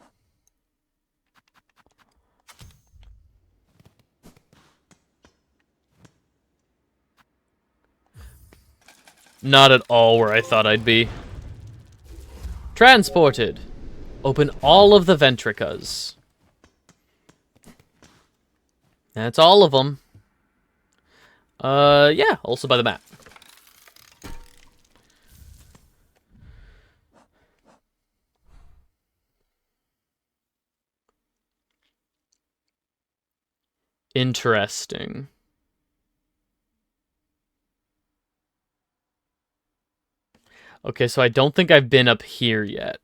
Not at all where I thought I'd be. Transported. Open all of the ventricas. That's all of them. Yeah, also by the map. Interesting. Okay, so I don't think I've been up here yet.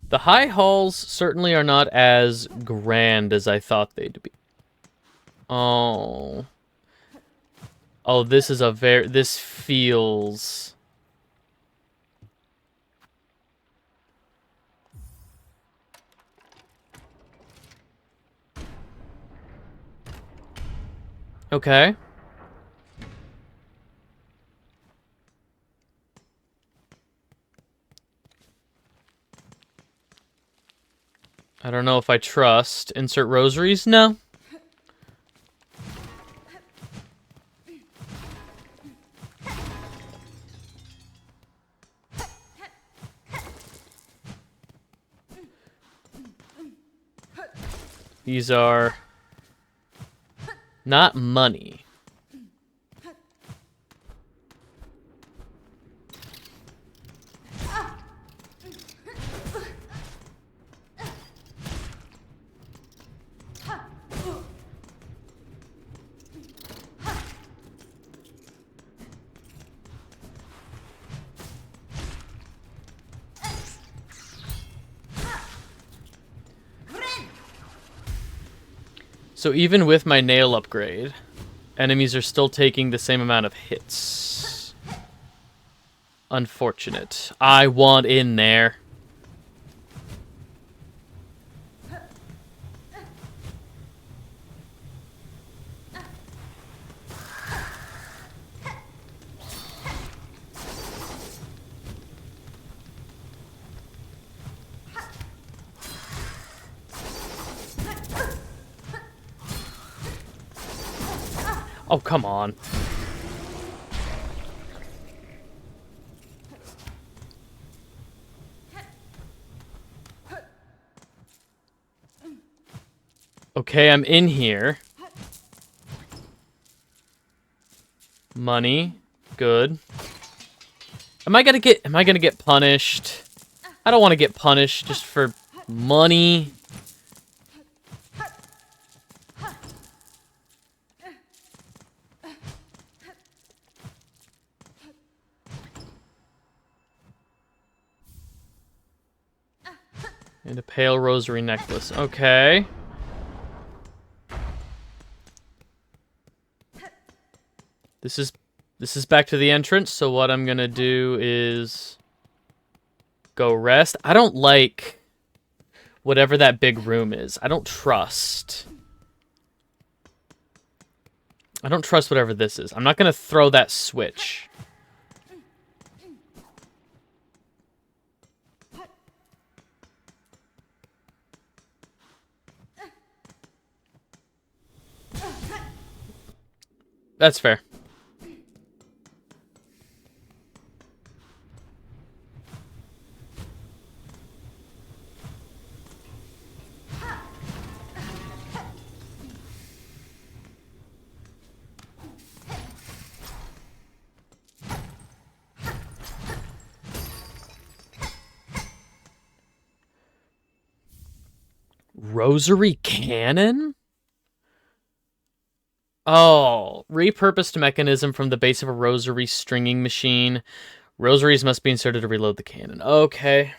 The high halls certainly are not as grand as I thought they'd be. Oh. Oh, this is a this feels... Okay. I don't know if I trust. Insert rosaries? No. These are not money. So even with my nail upgrade, enemies are still taking the same amount of hits. Unfortunate. I want in there. Oh, come on. Okay, I'm in here. Money. Good. Am I gonna get punished? I don't want to get punished just for money. And a pale rosary necklace. Okay. This is back to the entrance, so what I'm gonna do is go rest. I don't like whatever that big room is. I don't trust whatever this is. I'm not gonna throw that switch. That's fair. Rosary cannon? Oh, repurposed mechanism from the base of a rosary stringing machine. Rosaries must be inserted to reload the cannon. Okay.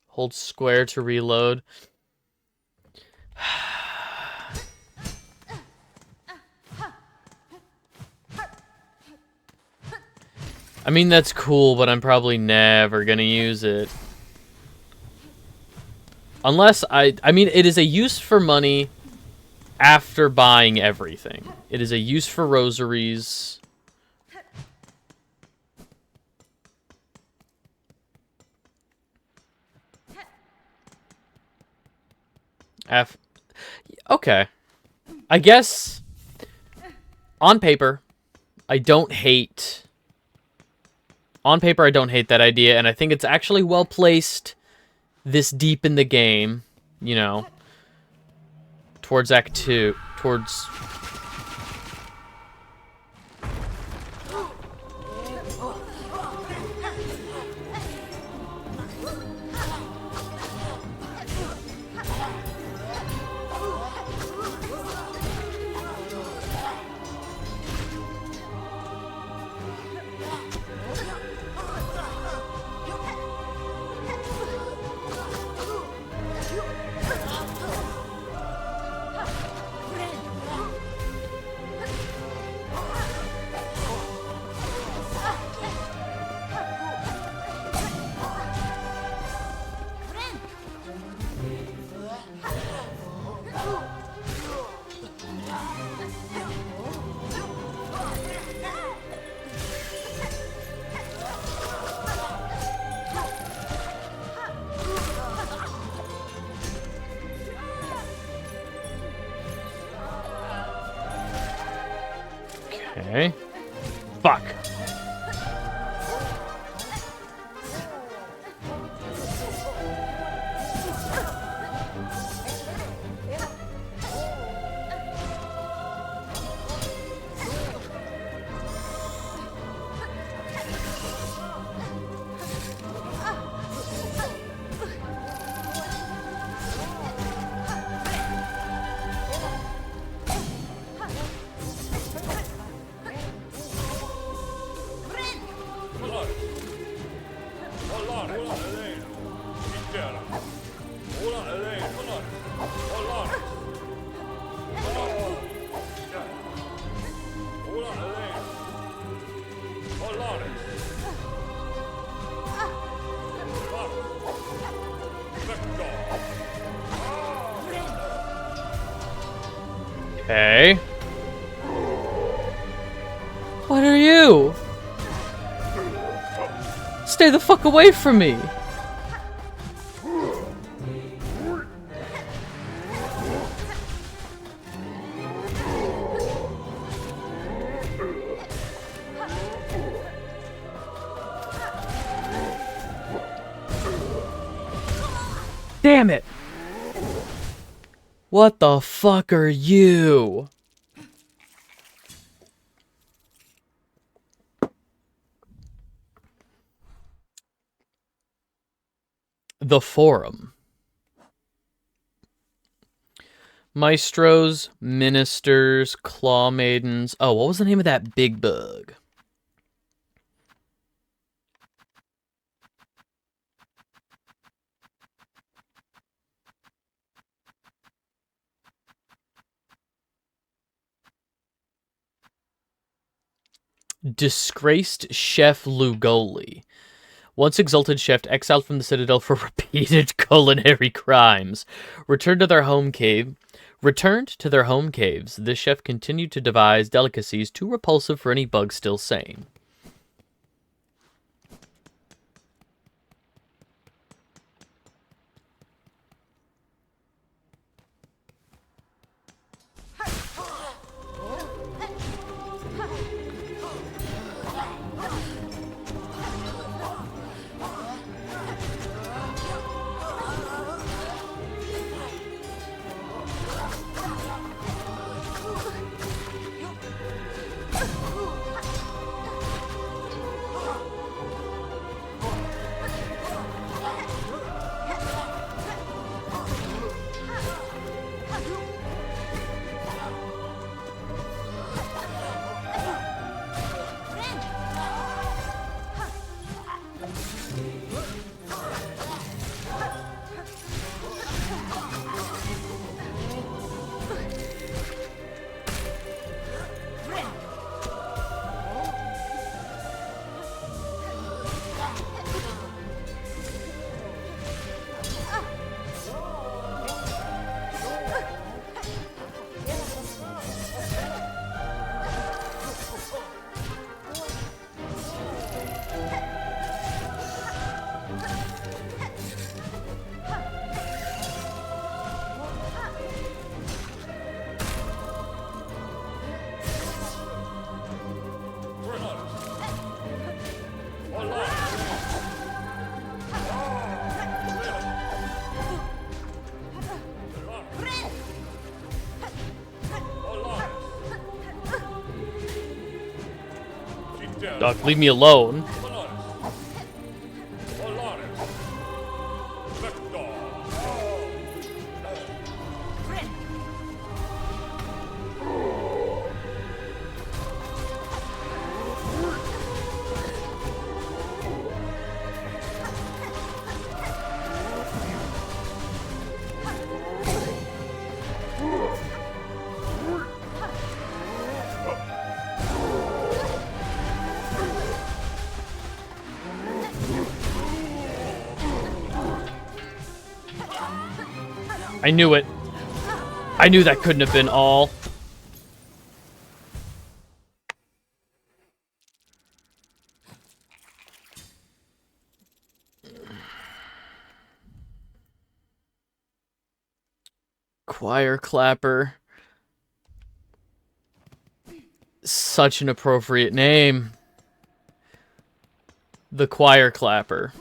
Hold square to reload. I mean, that's cool, but I'm probably never gonna use it. Unless I mean, it is a use for money after buying everything. It is a use for rosaries. Okay. I guess, on paper, I don't hate... On paper, I don't hate that idea, and I think it's actually well placed this deep in the game, you know, towards Act 2, towards... Okay. Fuck. Okay. What are you? Stay the fuck away from me! Damn it! What the fuck are you? The Forum. Maestros, Ministers, Claw Maidens. Oh, what was the name of that big bug? Disgraced Chef Lugoli. Once exalted chef exiled from the Citadel for repeated culinary crimes. Returned to their home caves, this chef continued to devise delicacies too repulsive for any bug still sane. Doc, leave me alone. I knew it. I knew that couldn't have been all. Choir clapper. Such an appropriate name. The choir clapper.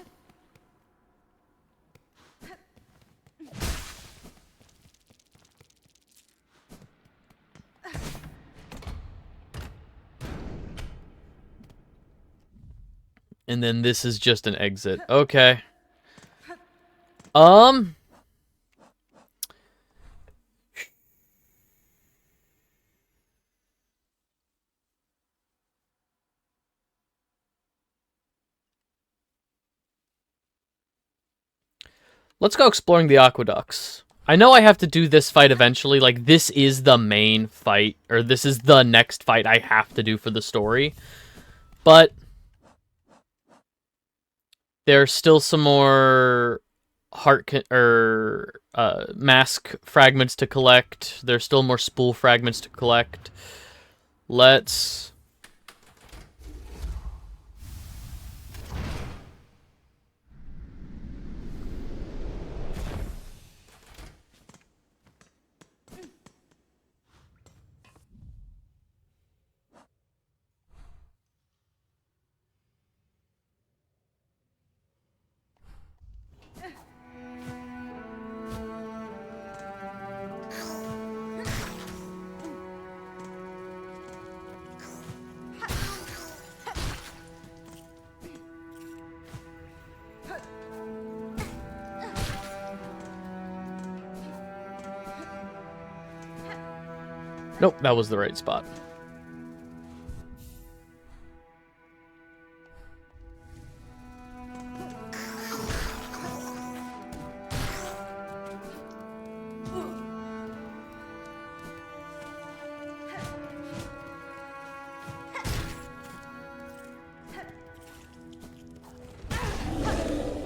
And then this is just an exit. Okay. Let's go exploring the aqueducts. I know I have to do this fight eventually. Like, this is the main fight, or this is the next fight I have to do for the story. But there's still some more mask fragments to collect. There's still more spool fragments to collect. Let's... Nope, that was the right spot.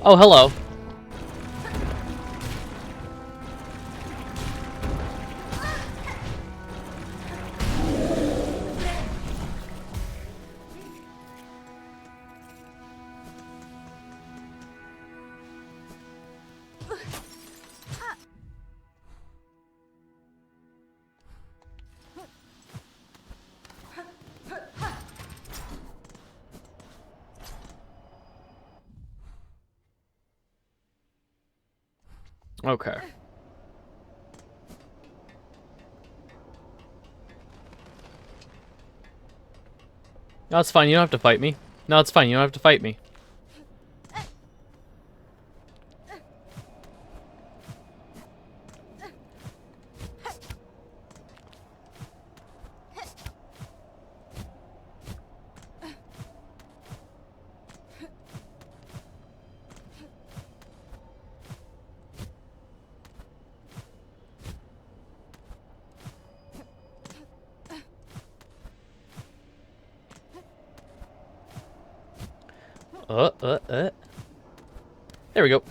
Oh, hello. Okay. No, it's fine. You don't have to fight me. No, it's fine. You don't have to fight me. There we go.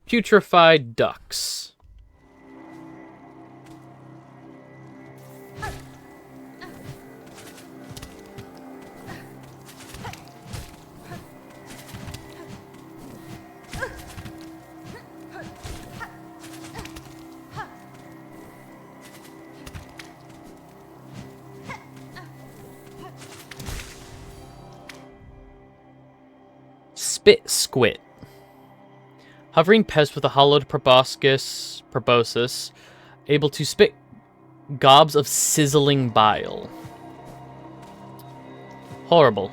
Putrefied ducks. Spit squid. Hovering pest with a hollowed proboscis, able to spit gobs of sizzling bile. Horrible.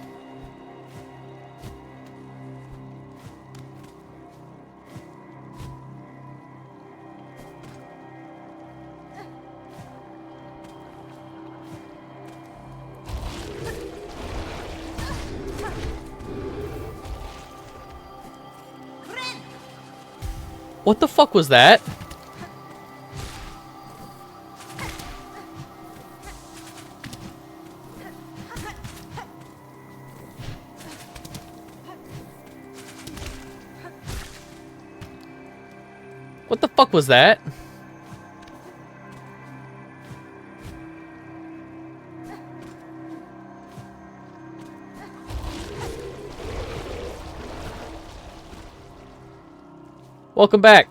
What the fuck was that? What the fuck was that? Welcome back.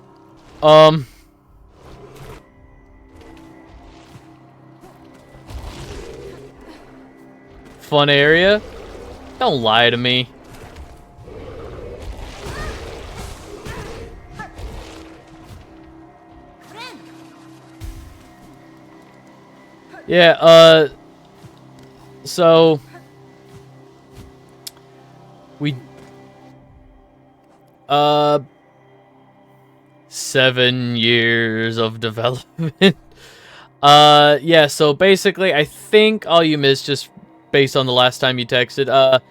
Fun area? Don't lie to me. Yeah, so we 7 years of development. Yeah, so basically I think all you missed, just based on the last time you texted,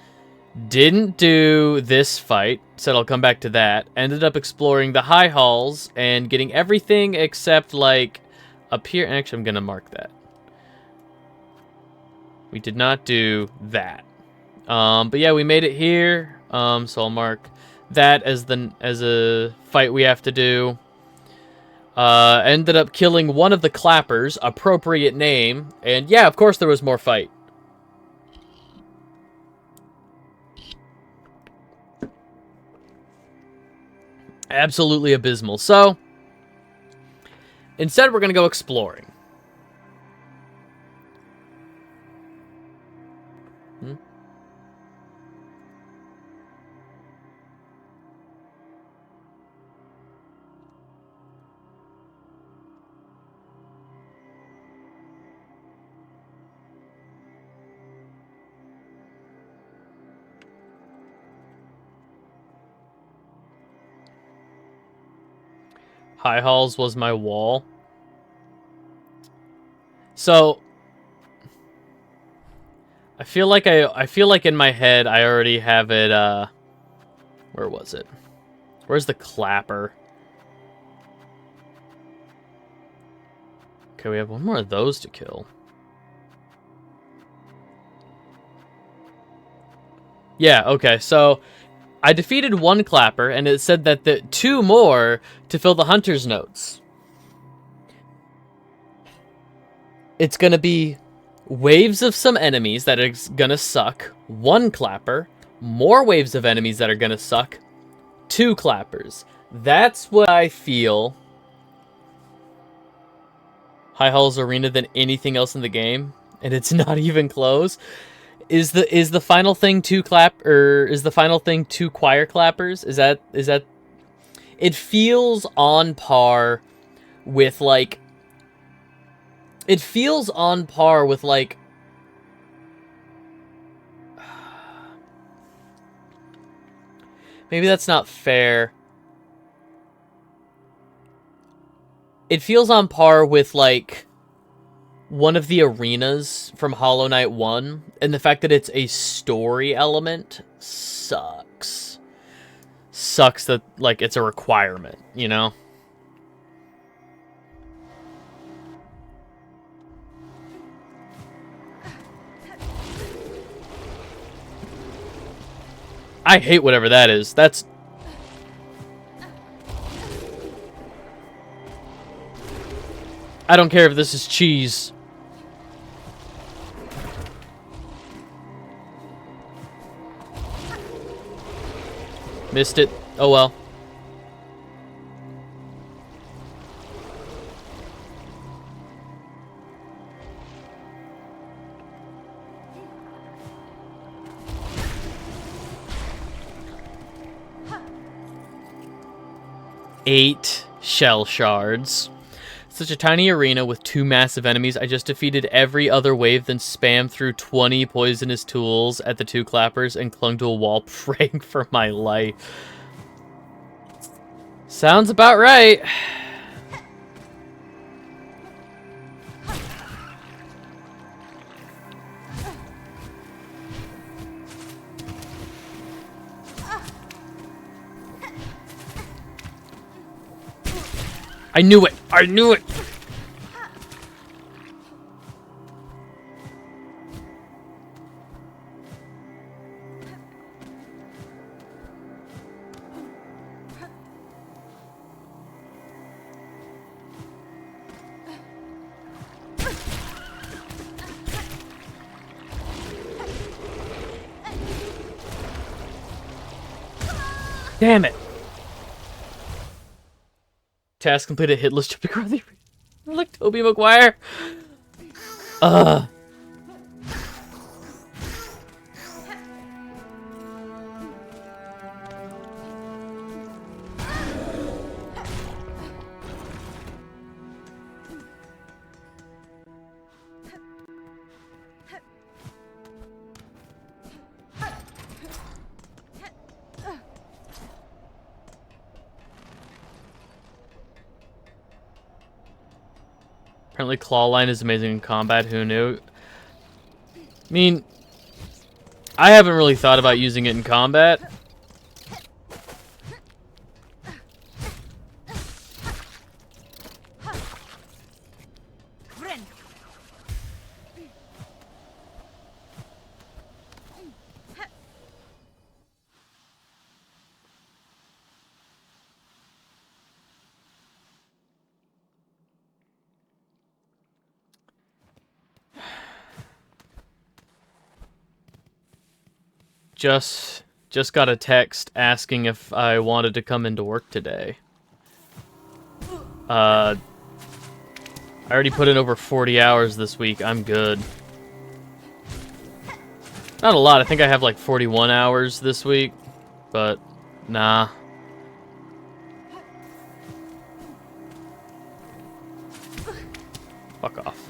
didn't do this fight, said I'll come back to that. Ended up exploring the high halls and getting everything except like up here. Actually, I'm gonna mark that. We did not do that. But yeah, we made it here. So I'll mark that as a fight we have to do. Ended up killing one of the clappers, appropriate name, and yeah, of course there was more fight. Absolutely abysmal. So instead we're gonna go exploring. High halls was my wall. So I feel like in my head I already have it. Where was it? Where's the clapper? Okay, we have one more of those to kill. Yeah, okay, so I defeated one clapper, and it said that the 2 more to fill the hunter's notes. It's gonna be waves of some enemies that are gonna suck, 1 clapper, more waves of enemies that are gonna suck, 2 clappers. That's what I feel High Hall's Arena than anything else in the game, and it's not even close. Is the final thing 2 is the final thing 2 choir clappers? Is that it feels on par with like maybe that's not fair. It feels on par with, like, one of the arenas from Hollow Knight 1, and the fact that it's a story element sucks. Sucks that, like, it's a requirement, you know? I hate whatever that is. That's... I don't care if this is cheese. Missed it. Oh well. Eight shell shards. Such a tiny arena with 2 massive enemies. I just defeated every other wave, then spammed through 20 poisonous tools at the 2 clappers and clung to a wall praying for my life. Sounds about right. I knew it! I knew it! Damn it! Task completed. Hitless jumping around the arena. Like Tobey Maguire. Apparently Clawline is amazing in combat, who knew? I mean, I haven't really thought about using it in combat. Just got a text asking if I wanted to come into work today. I already put in over 40 hours this week. I'm good. Not a lot. I think I have like 41 hours this week, but nah. Fuck off.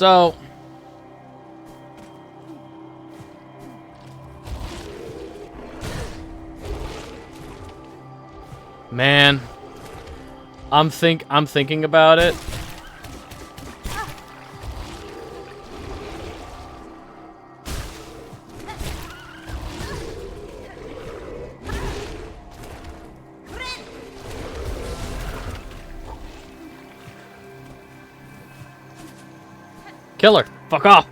So... Man, I'm thinking about it. Killer, fuck off.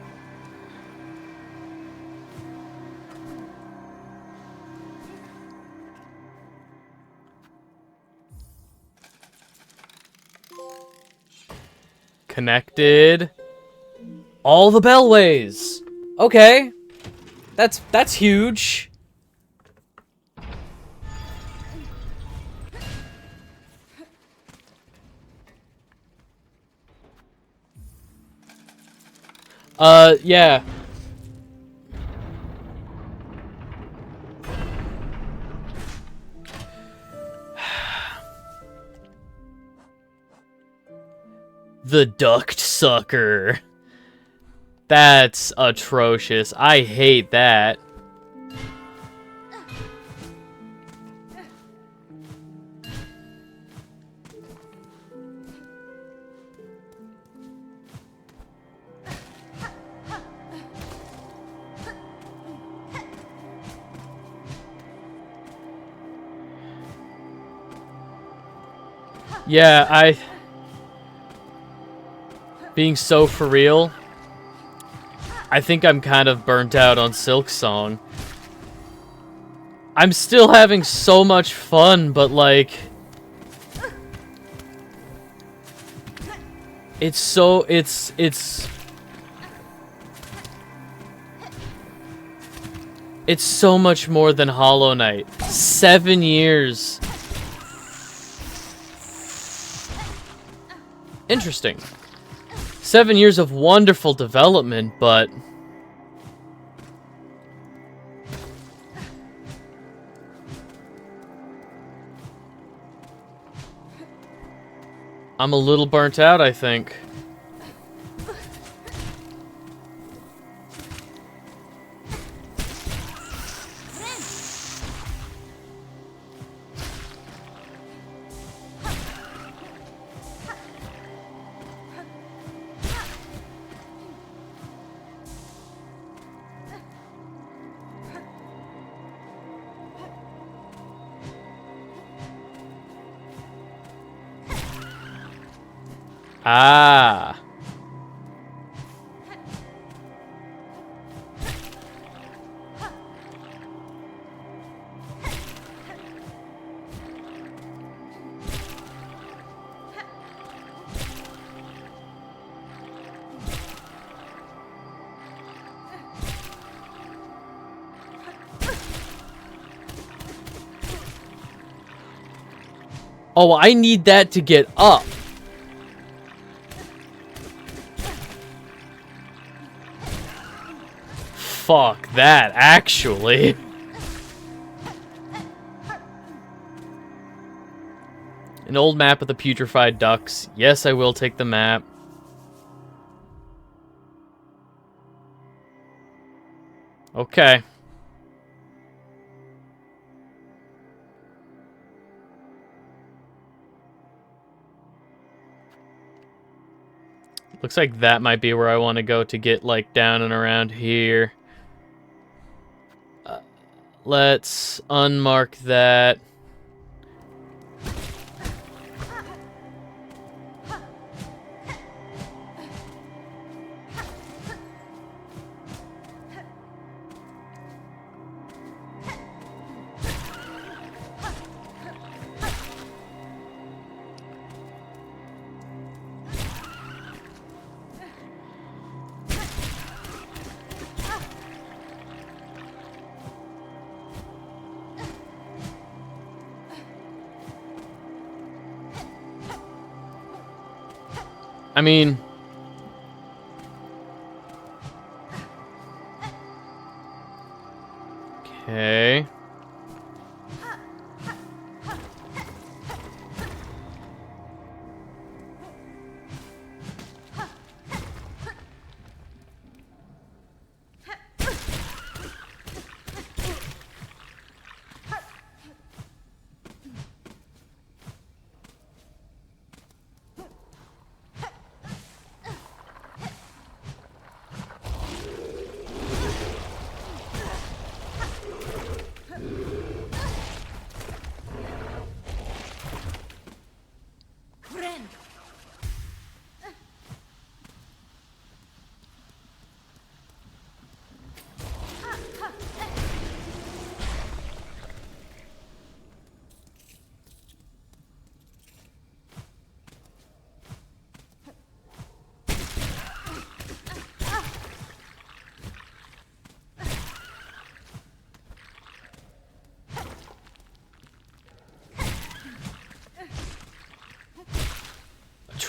Connected all the bellways. Okay. That's huge. Yeah. The duct sucker. That's atrocious. I hate that. Yeah, being so for real, I think I'm kind of burnt out on Silksong. I'm still having so much fun, but like... It's so... It's so much more than Hollow Knight. 7 years. Interesting. 7 years of wonderful development, but... I'm a little burnt out, I think. Ah. Oh, I need that to get up. Fuck that, actually. An old map of the putrefied ducks. Yes, I will take the map. Okay. Looks like that might be where I want to go to get, like, down and around here. Let's unmark that. I mean... Okay...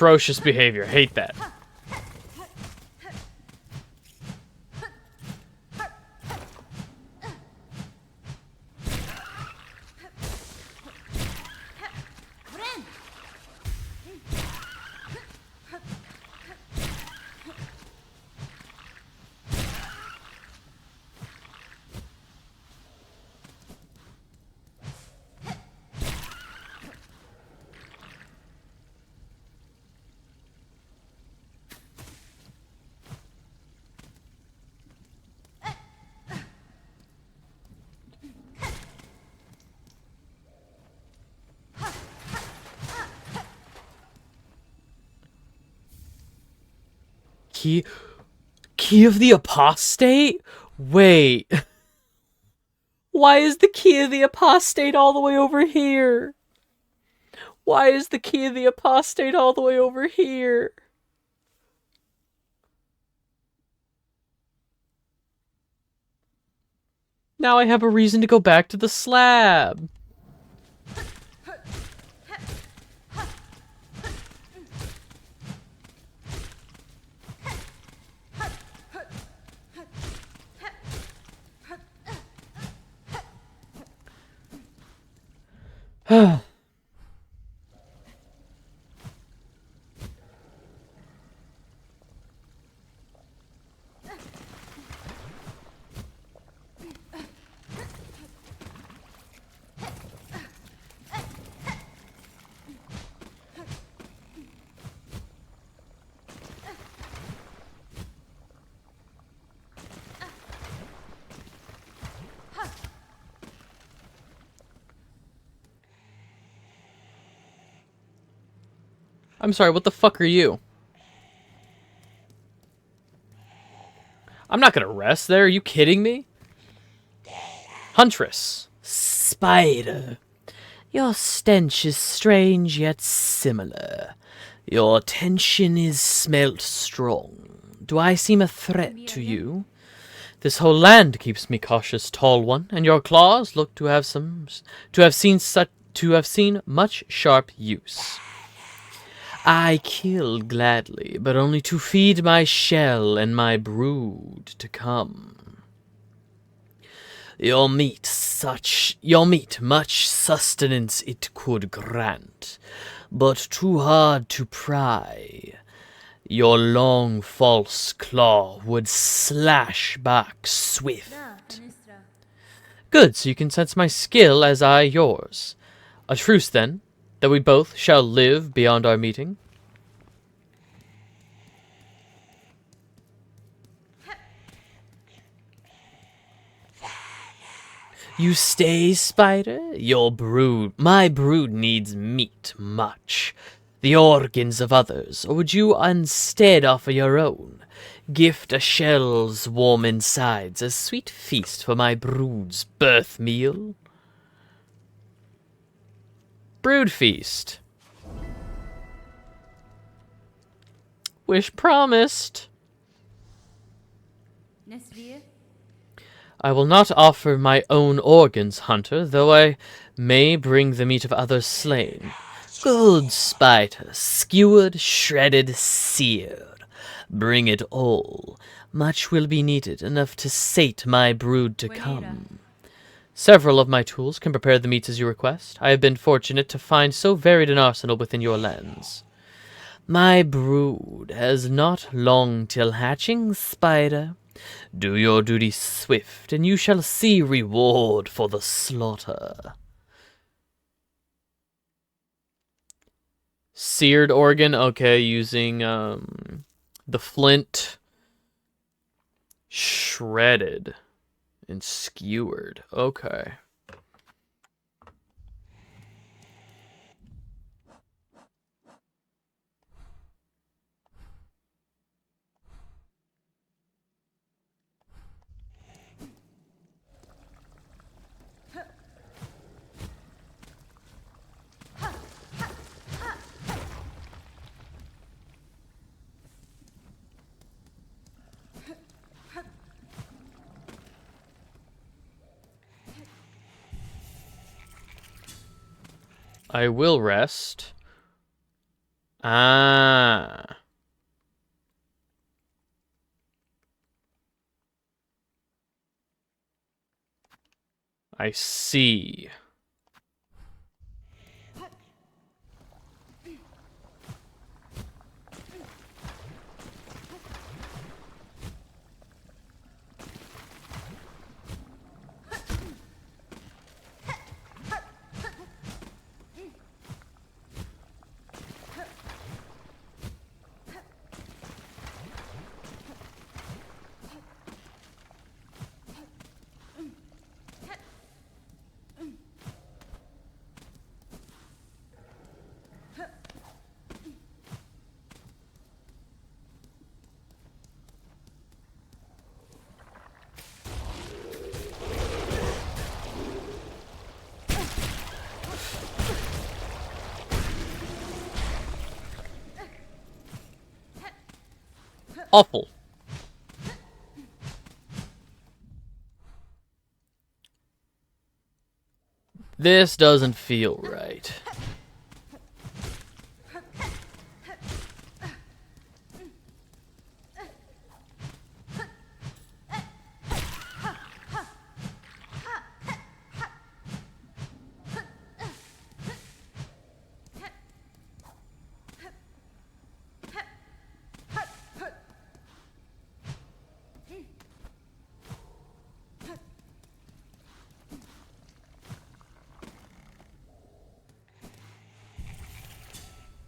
atrocious behavior. Hate that. Key of the Apostate? Wait. Why is the Key of the Apostate all the way over here? Why is the Key of the Apostate all the way over here? Now I have a reason to go back to the slab. I'm sorry, what the fuck are you? I'm not gonna rest there, are you kidding me? Huntress. Spider. Your stench is strange yet similar. Your tension is smelt strong. Do I seem a threat to you? This whole land keeps me cautious, tall one, and your claws look to have seen much sharp use. I kill gladly, but only to feed my shell and my brood to come. Your meat much sustenance it could grant, but too hard to pry. Your long false claw would slash back swift. Good, so you can sense my skill as I yours. A truce then, that we both shall live beyond our meeting. You stay, Spider? My brood needs meat much. The organs of others, or would you instead offer your own? Gift a shell's warm insides, a sweet feast for my brood's birth meal? Brood feast. Wish promised. I will not offer my own organs, Hunter, though I may bring the meat of others slain. Good Spider, skewered, shredded, seared. Bring it all. Much will be needed, enough to sate my brood to come. Several of my tools can prepare the meats as you request. I have been fortunate to find so varied an arsenal within your lands. My brood has not long till hatching, Spider. Do your duty swift, and you shall see reward for the slaughter. Seared organ, okay, using the flint. Shredded and skewered, okay. I will rest. Ah. I see. Awful. This doesn't feel right.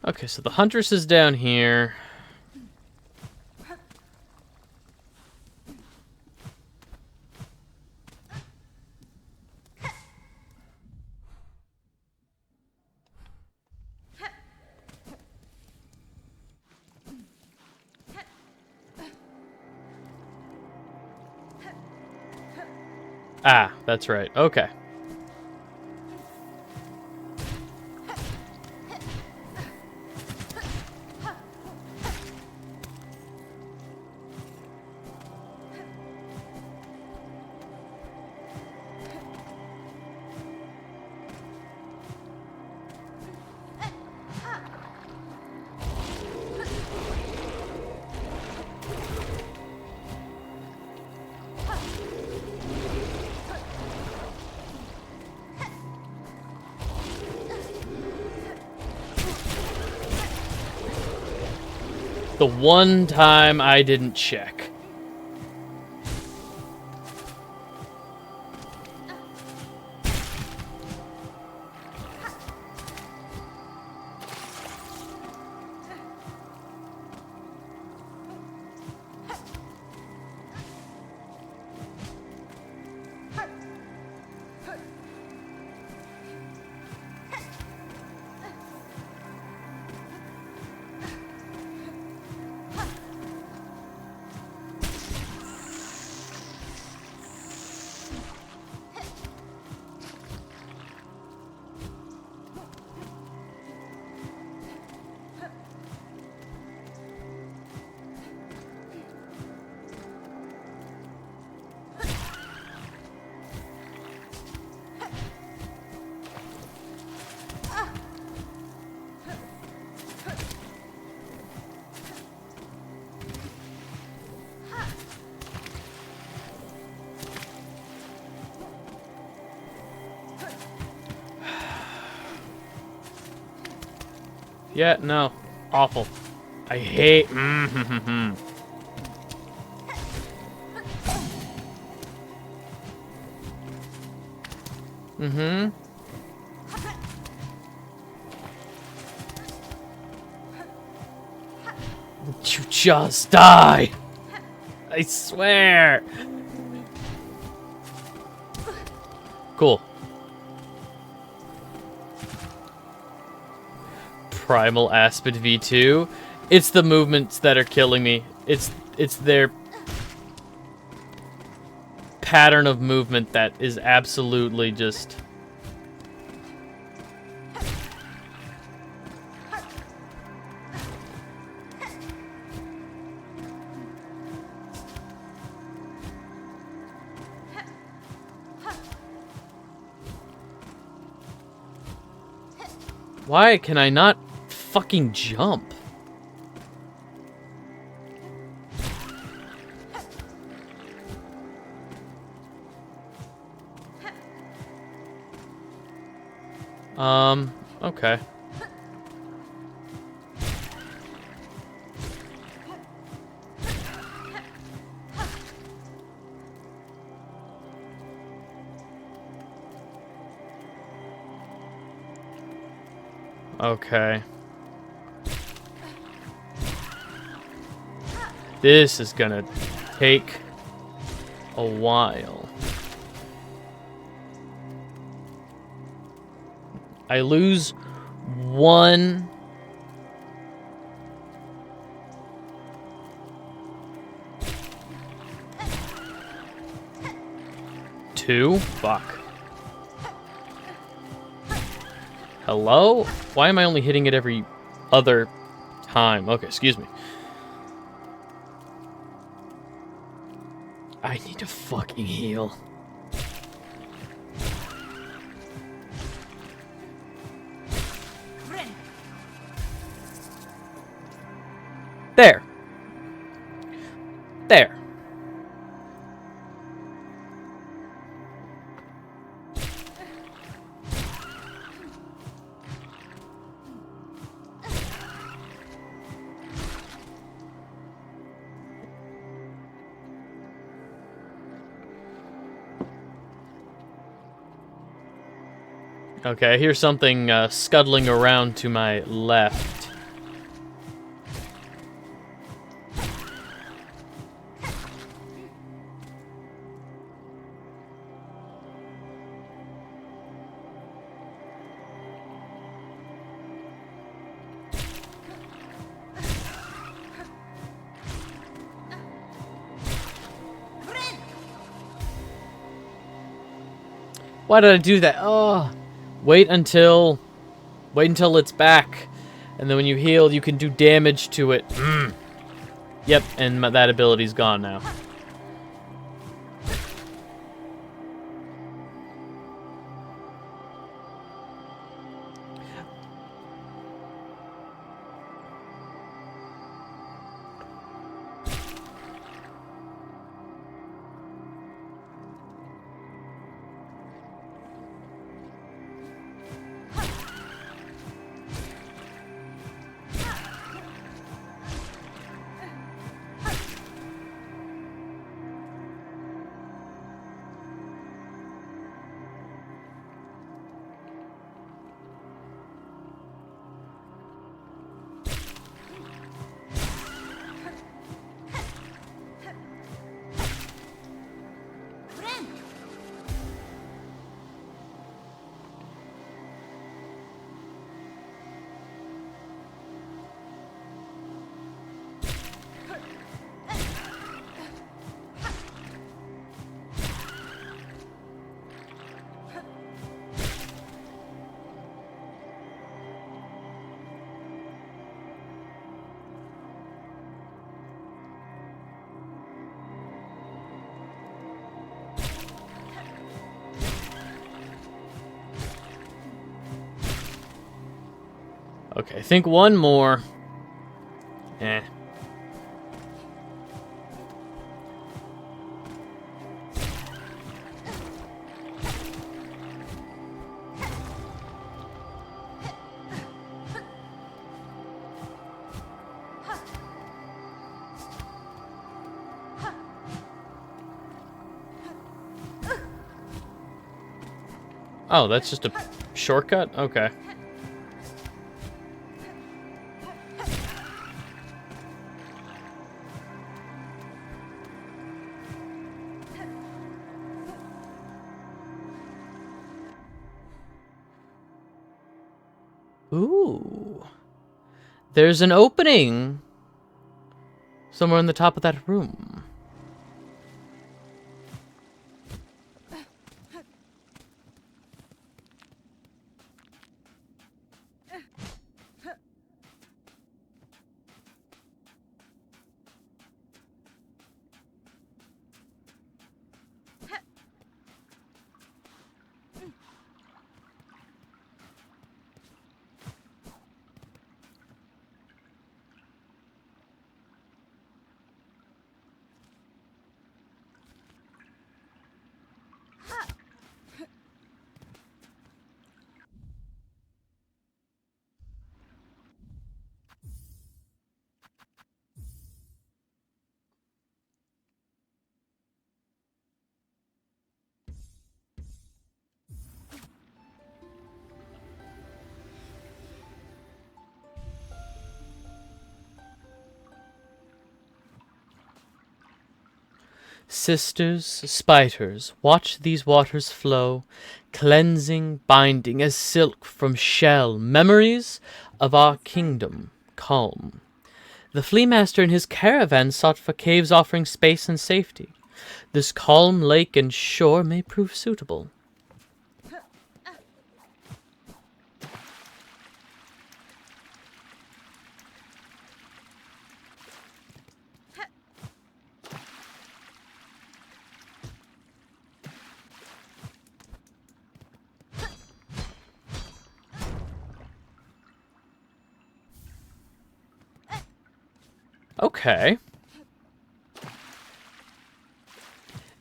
Okay, so the Huntress is down here. Ah, that's right. Okay. The one time I didn't check. Yeah, no. Awful. I hate... Mm-hmm. Mm-hmm. You just die! I swear! Cool. Primal Aspid V2. It's the movements that are killing me. It's their pattern of movement that is absolutely just... Why can I not fucking jump? Okay. Okay. This is gonna take a while. I lose one. Two? Fuck. Hello? Why am I only hitting it every other time? Okay, excuse me. I need to fucking heal. There. There. Okay, I hear something scuttling around to my left. Why did I do that? Oh, wait until it's back, and then when you heal, you can do damage to it. Yep, and that ability's gone now. Okay, I think one more. Eh. Oh, that's just a shortcut? Okay. Ooh. There's an opening somewhere in the top of that room. Sisters, spiders, watch these waters flow, cleansing, binding as silk from shell, memories of our kingdom, calm. The flea master and his caravan sought for caves offering space and safety. This calm lake and shore may prove suitable. Okay.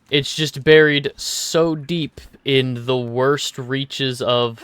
It's just buried so deep in the worst reaches of...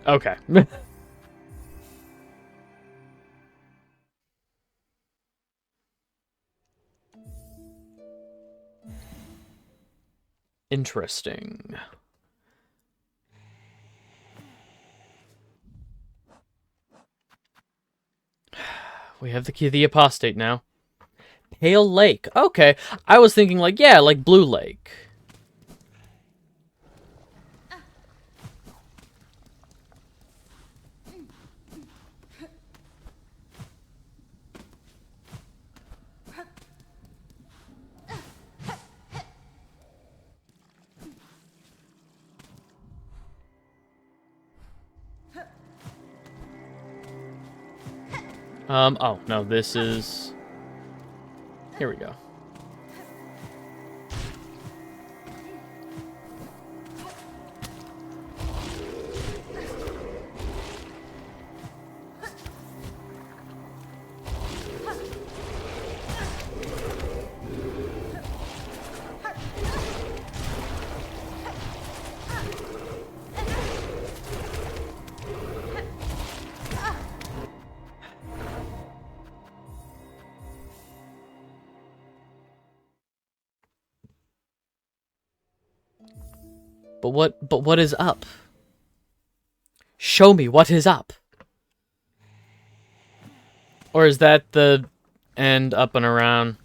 Okay. Interesting. We have the key of the apostate now. Pale Lake. Okay. I was thinking like, yeah, like Blue Lake. Oh, no, this is... Here we go. But what is up? Show me what is up. Or is that the end up and around?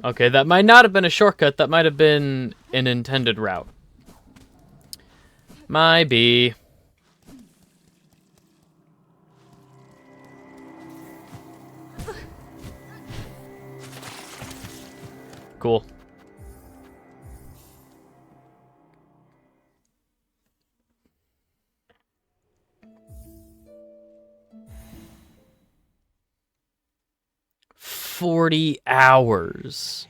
Okay, that might not have been a shortcut. That might have been an intended route. Might be. Cool. $40 hours.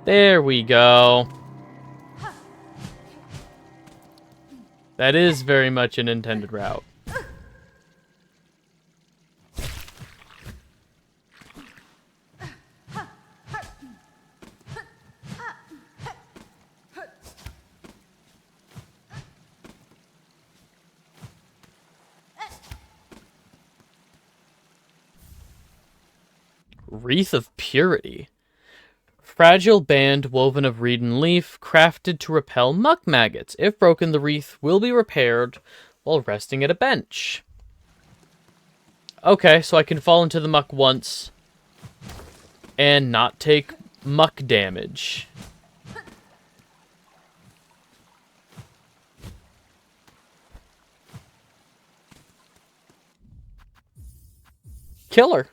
There we go. That is very much an intended route. Wreath of Purity. Fragile band woven of reed and leaf, crafted to repel muck maggots. If broken, the wreath will be repaired while resting at a bench. Okay, so I can fall into the muck once and not take muck damage. Killer.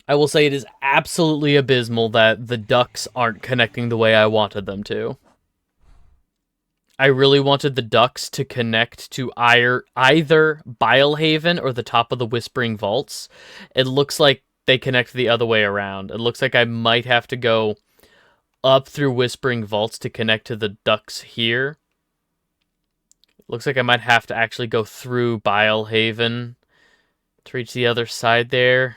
I will say it is absolutely abysmal that the ducks aren't connecting the way I wanted them to. I really wanted the ducks to connect to either Bilehaven or the top of the Whispering Vaults. It looks like they connect the other way around. It looks like I might have to go up through Whispering Vaults to connect to the ducks here. It looks like I might have to actually go through Bilehaven to reach the other side there.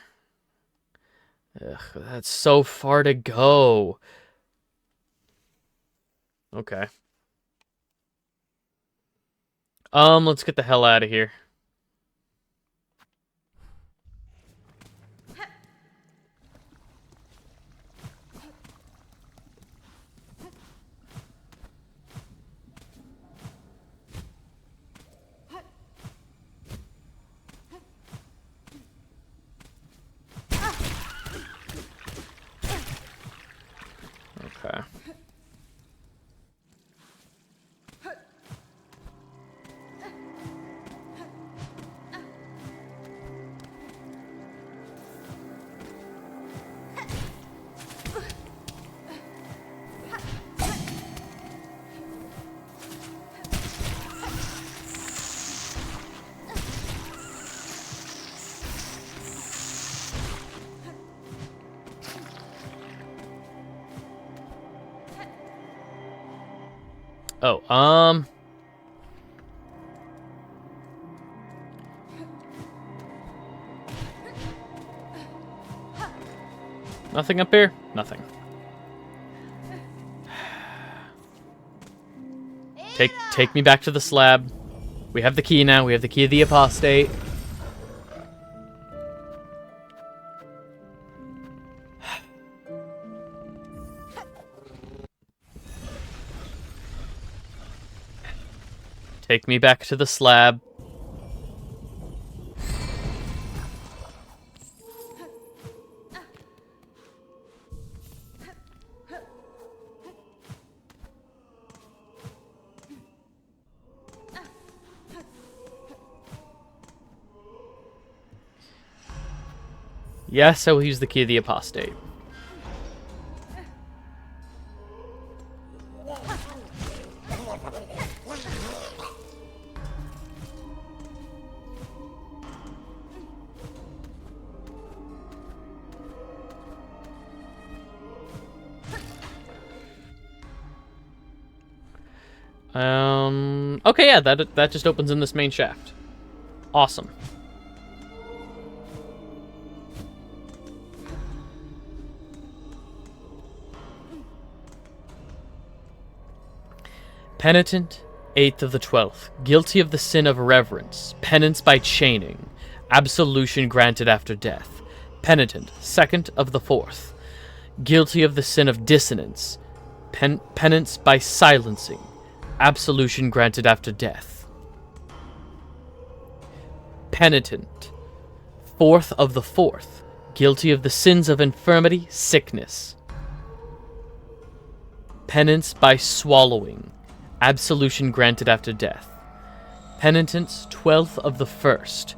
Ugh, that's so far to go. Okay. Let's get the hell out of here. Okay. Oh, nothing up here? Nothing. Take me back to the slab. We have the key now. We have the key of the apostate. Take me back to the slab. Yes, I will use the key of the apostate. Okay, yeah, that just opens in this main shaft. Awesome. Penitent, 8th of the 12th, guilty of the sin of irreverence, penance by chaining, absolution granted after death. Penitent, 2nd of the 4th, guilty of the sin of dissonance, penance by silencing, absolution granted after death. Penitent, 4th of the 4th, guilty of the sins of infirmity, sickness. Penance by swallowing, absolution granted after death. Penitence, 12th of the 1st,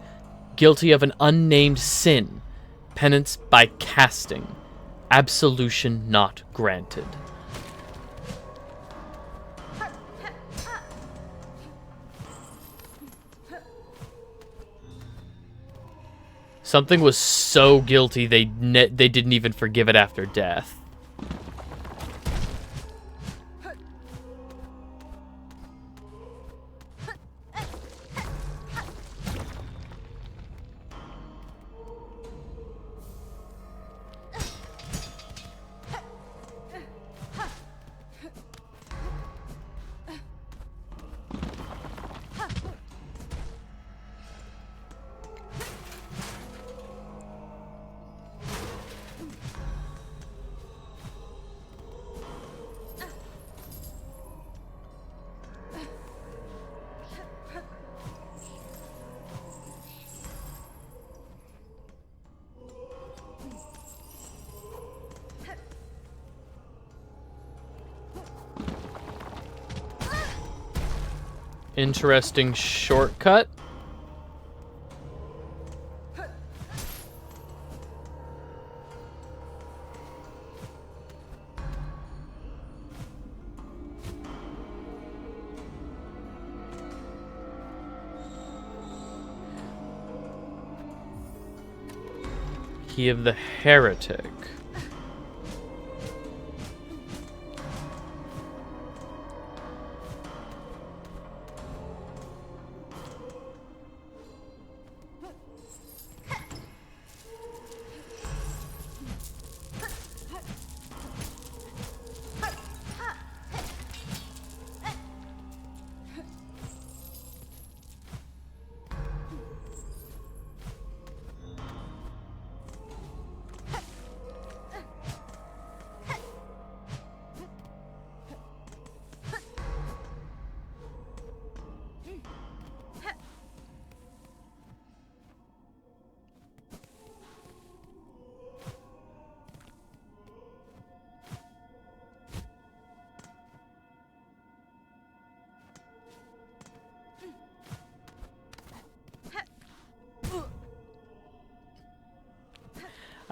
guilty of an unnamed sin, penance by casting, absolution not granted. Something was so guilty they didn't even forgive it after death. Interesting shortcut. Key of the Heretic.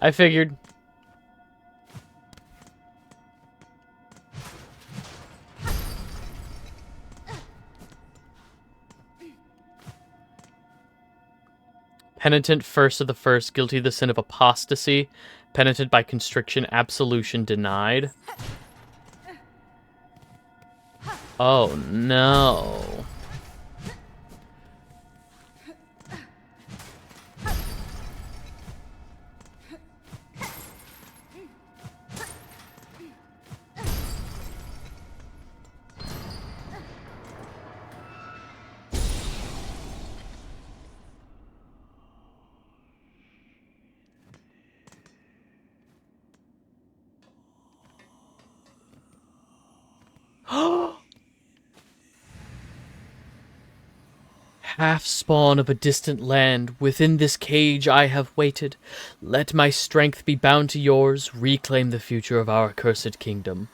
I figured. Penitent first of the first, guilty of the sin of apostasy. Penitent by constriction, absolution denied. Oh no. Half spawn of a distant land, within this cage I have waited. Let my strength be bound to yours, reclaim the future of our cursed kingdom.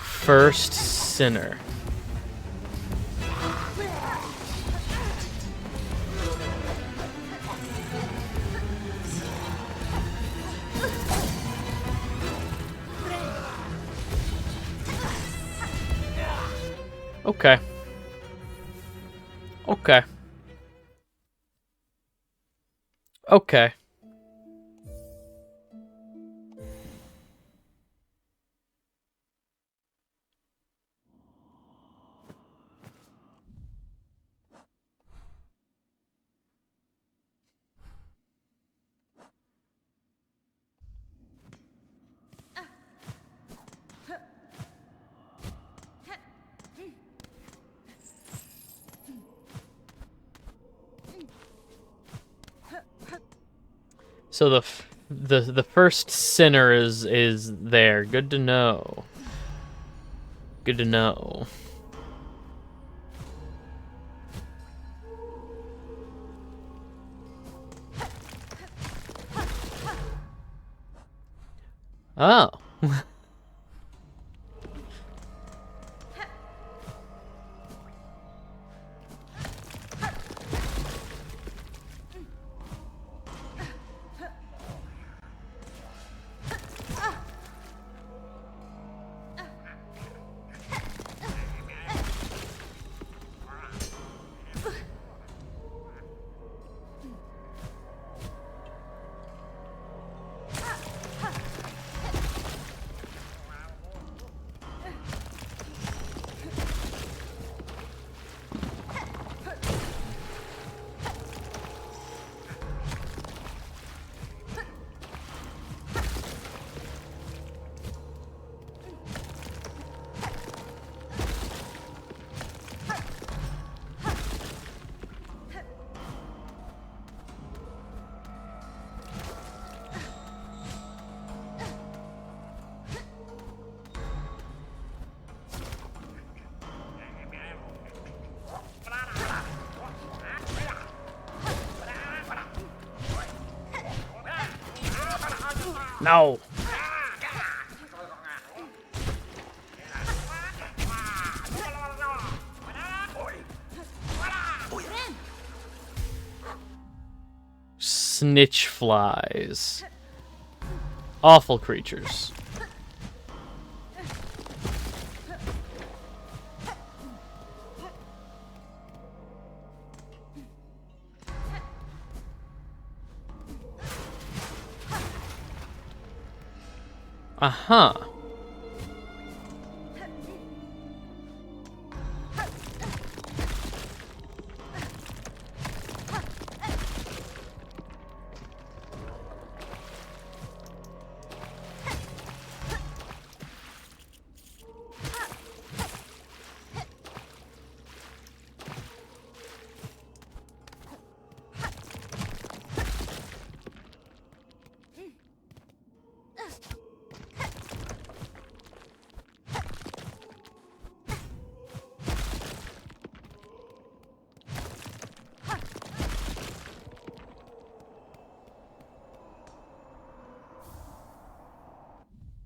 First sinner. Okay. Okay. Okay. So the first sinner is there. Good to know. Good to know. Oh. No. Snitch flies. Awful creatures. Uh-huh.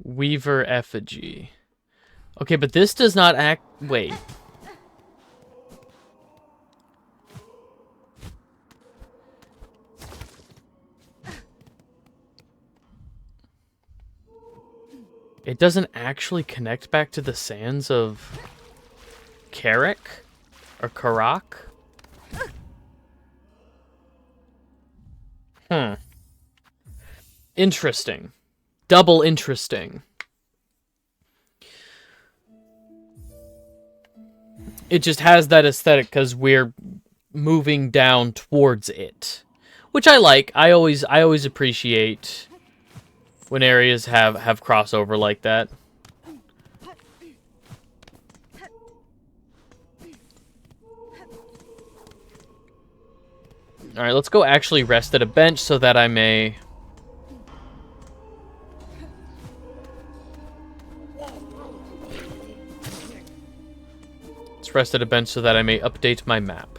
Weaver effigy. Okay, but this does not act... Wait. It doesn't actually connect back to the sands of Carrick? Or Karak? Interesting. Double interesting. It just has that aesthetic because we're moving down towards it, which I like. I always appreciate when areas have crossover like that. All right, let's go actually rest at a bench so that I may... Let's rest at a bench so that I may update my map.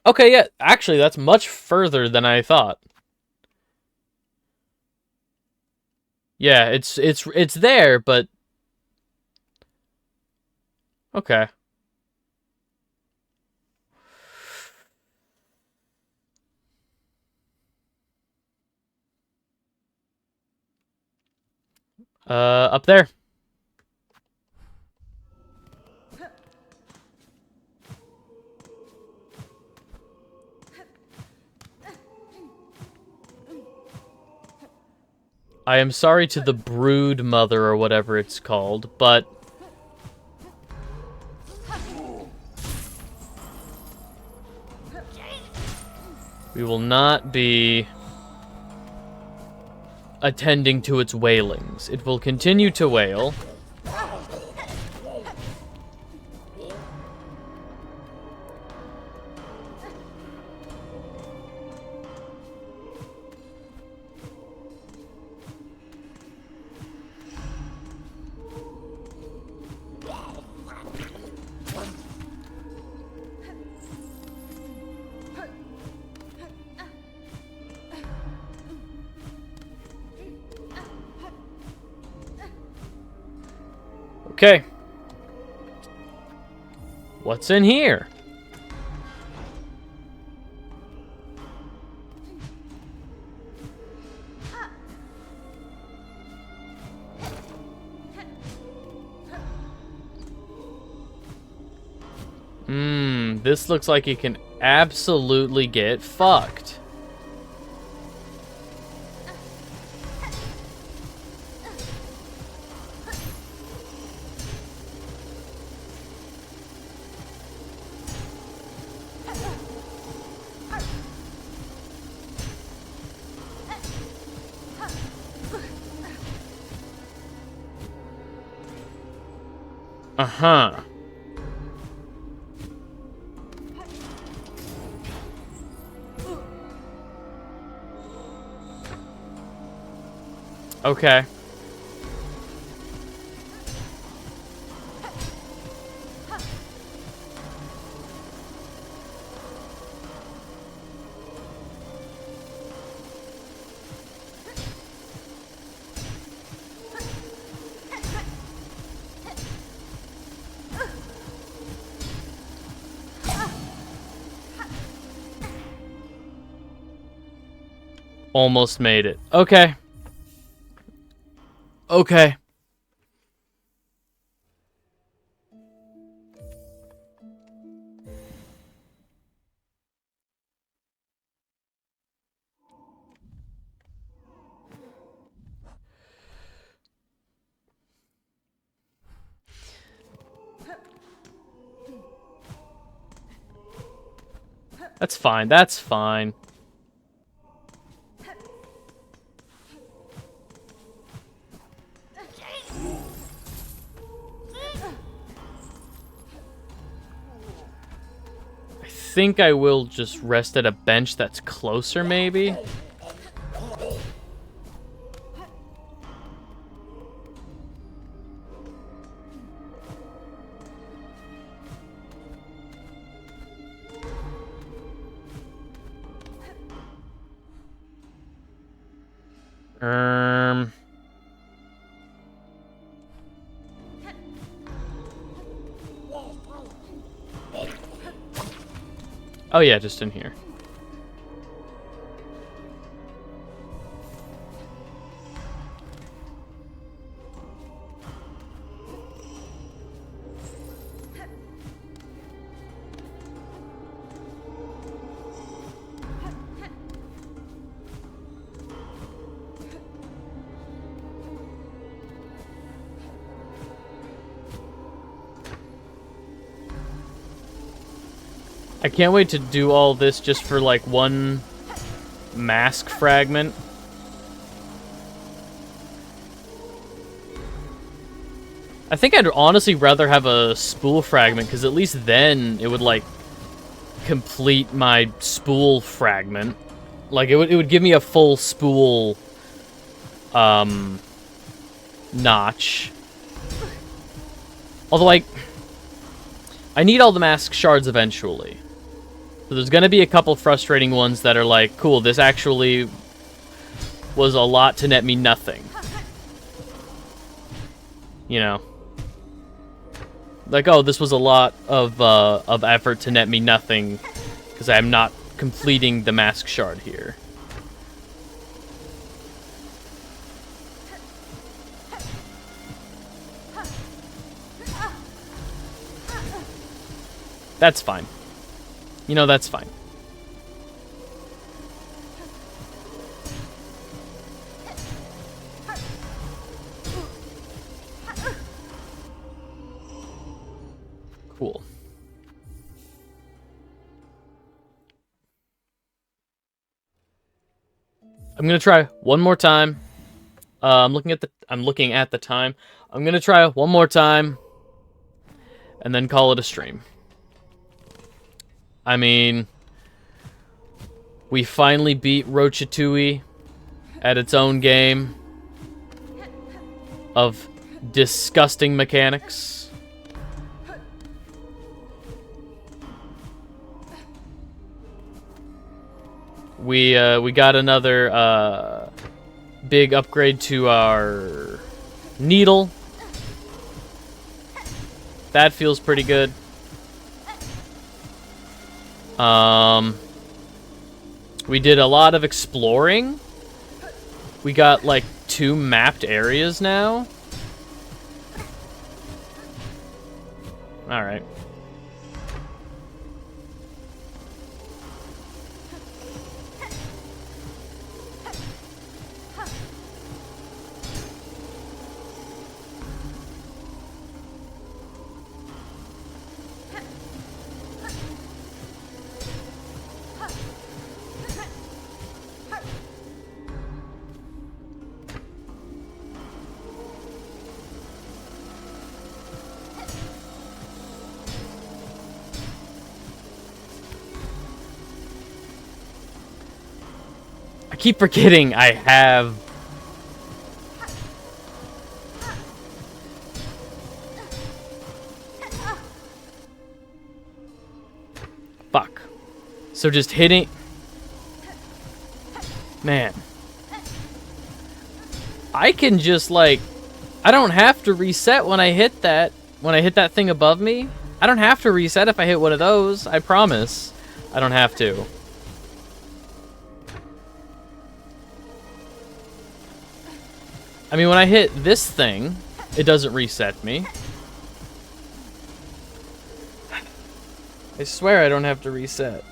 Okay, yeah, actually, that's much further than I thought. Yeah, it's there, but... Okay. Up there. I am sorry to the brood mother or whatever it's called, but... we will not be attending to its wailings. It will continue to wail. Okay. What's in here? This looks like it can absolutely get fucked. Uh-huh. Okay. Almost made it. Okay. Okay. That's fine. That's fine. I think I will just rest at a bench that's closer, maybe. Oh yeah, just in here. I can't wait to do all this just for, like, one mask fragment. I think I'd honestly rather have a spool fragment, because at least then it would, like, complete my spool fragment. Like, it would give me a full spool, notch. Although, I need all the mask shards eventually. So there's gonna be a couple frustrating ones that are like, cool, this actually was a lot to net me nothing. You know? Like, oh, this was a lot of effort to net me nothing, because I'm not completing the mask shard here. That's fine. You know, that's fine. Cool. I'm gonna try one more time. I'm looking at the time. I'm gonna try one more time, and then call it a stream. I mean, we finally beat Rochitui at its own game of disgusting mechanics. We got another big upgrade to our needle. That feels pretty good. We did a lot of exploring. We got, like, 2 mapped areas now. Alright. I keep forgetting I have... Fuck. So just hitting... Man. I can just, like... I don't have to reset when I hit that. When I hit that thing above me. I don't have to reset if I hit one of those. I promise. I don't have to. I mean, when I hit this thing, it doesn't reset me. I swear I don't have to reset.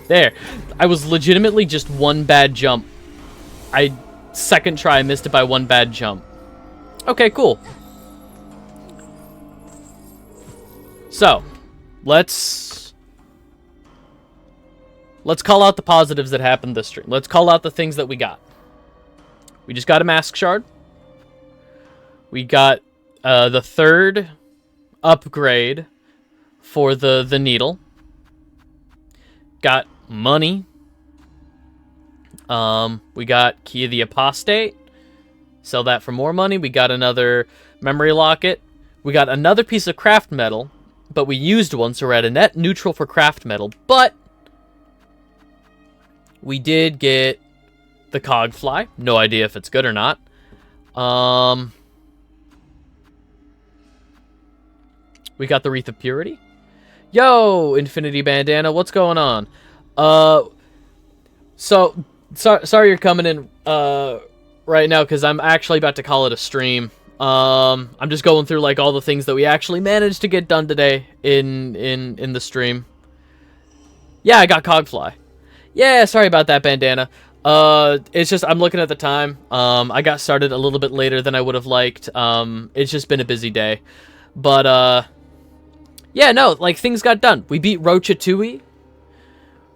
There. I was legitimately just one bad jump. Second try, I missed it by one bad jump. Okay, cool. So, let's call out the positives that happened this stream. Let's call out the things that we got. We just got a mask shard. We got the third upgrade for the needle. Got money. We got Key of the Apostate. Sell that for more money. We got another memory locket. We got another piece of craft metal, but we used one, so we're at a net neutral for craft metal. But we did get the Cogfly. No idea if it's good or not. We got the Wreath of Purity. Yo, Infinity Bandana, what's going on? Sorry you're coming in right now, because I'm actually about to call it a stream. I'm just going through like all the things that we actually managed to get done today in the stream. Yeah, I got Cogfly. Yeah, sorry about that, Bandana. It's just I'm looking at the time. I got started a little bit later than I would have liked. It's just been a busy day. But yeah, no, like things got done. We beat Rochatui.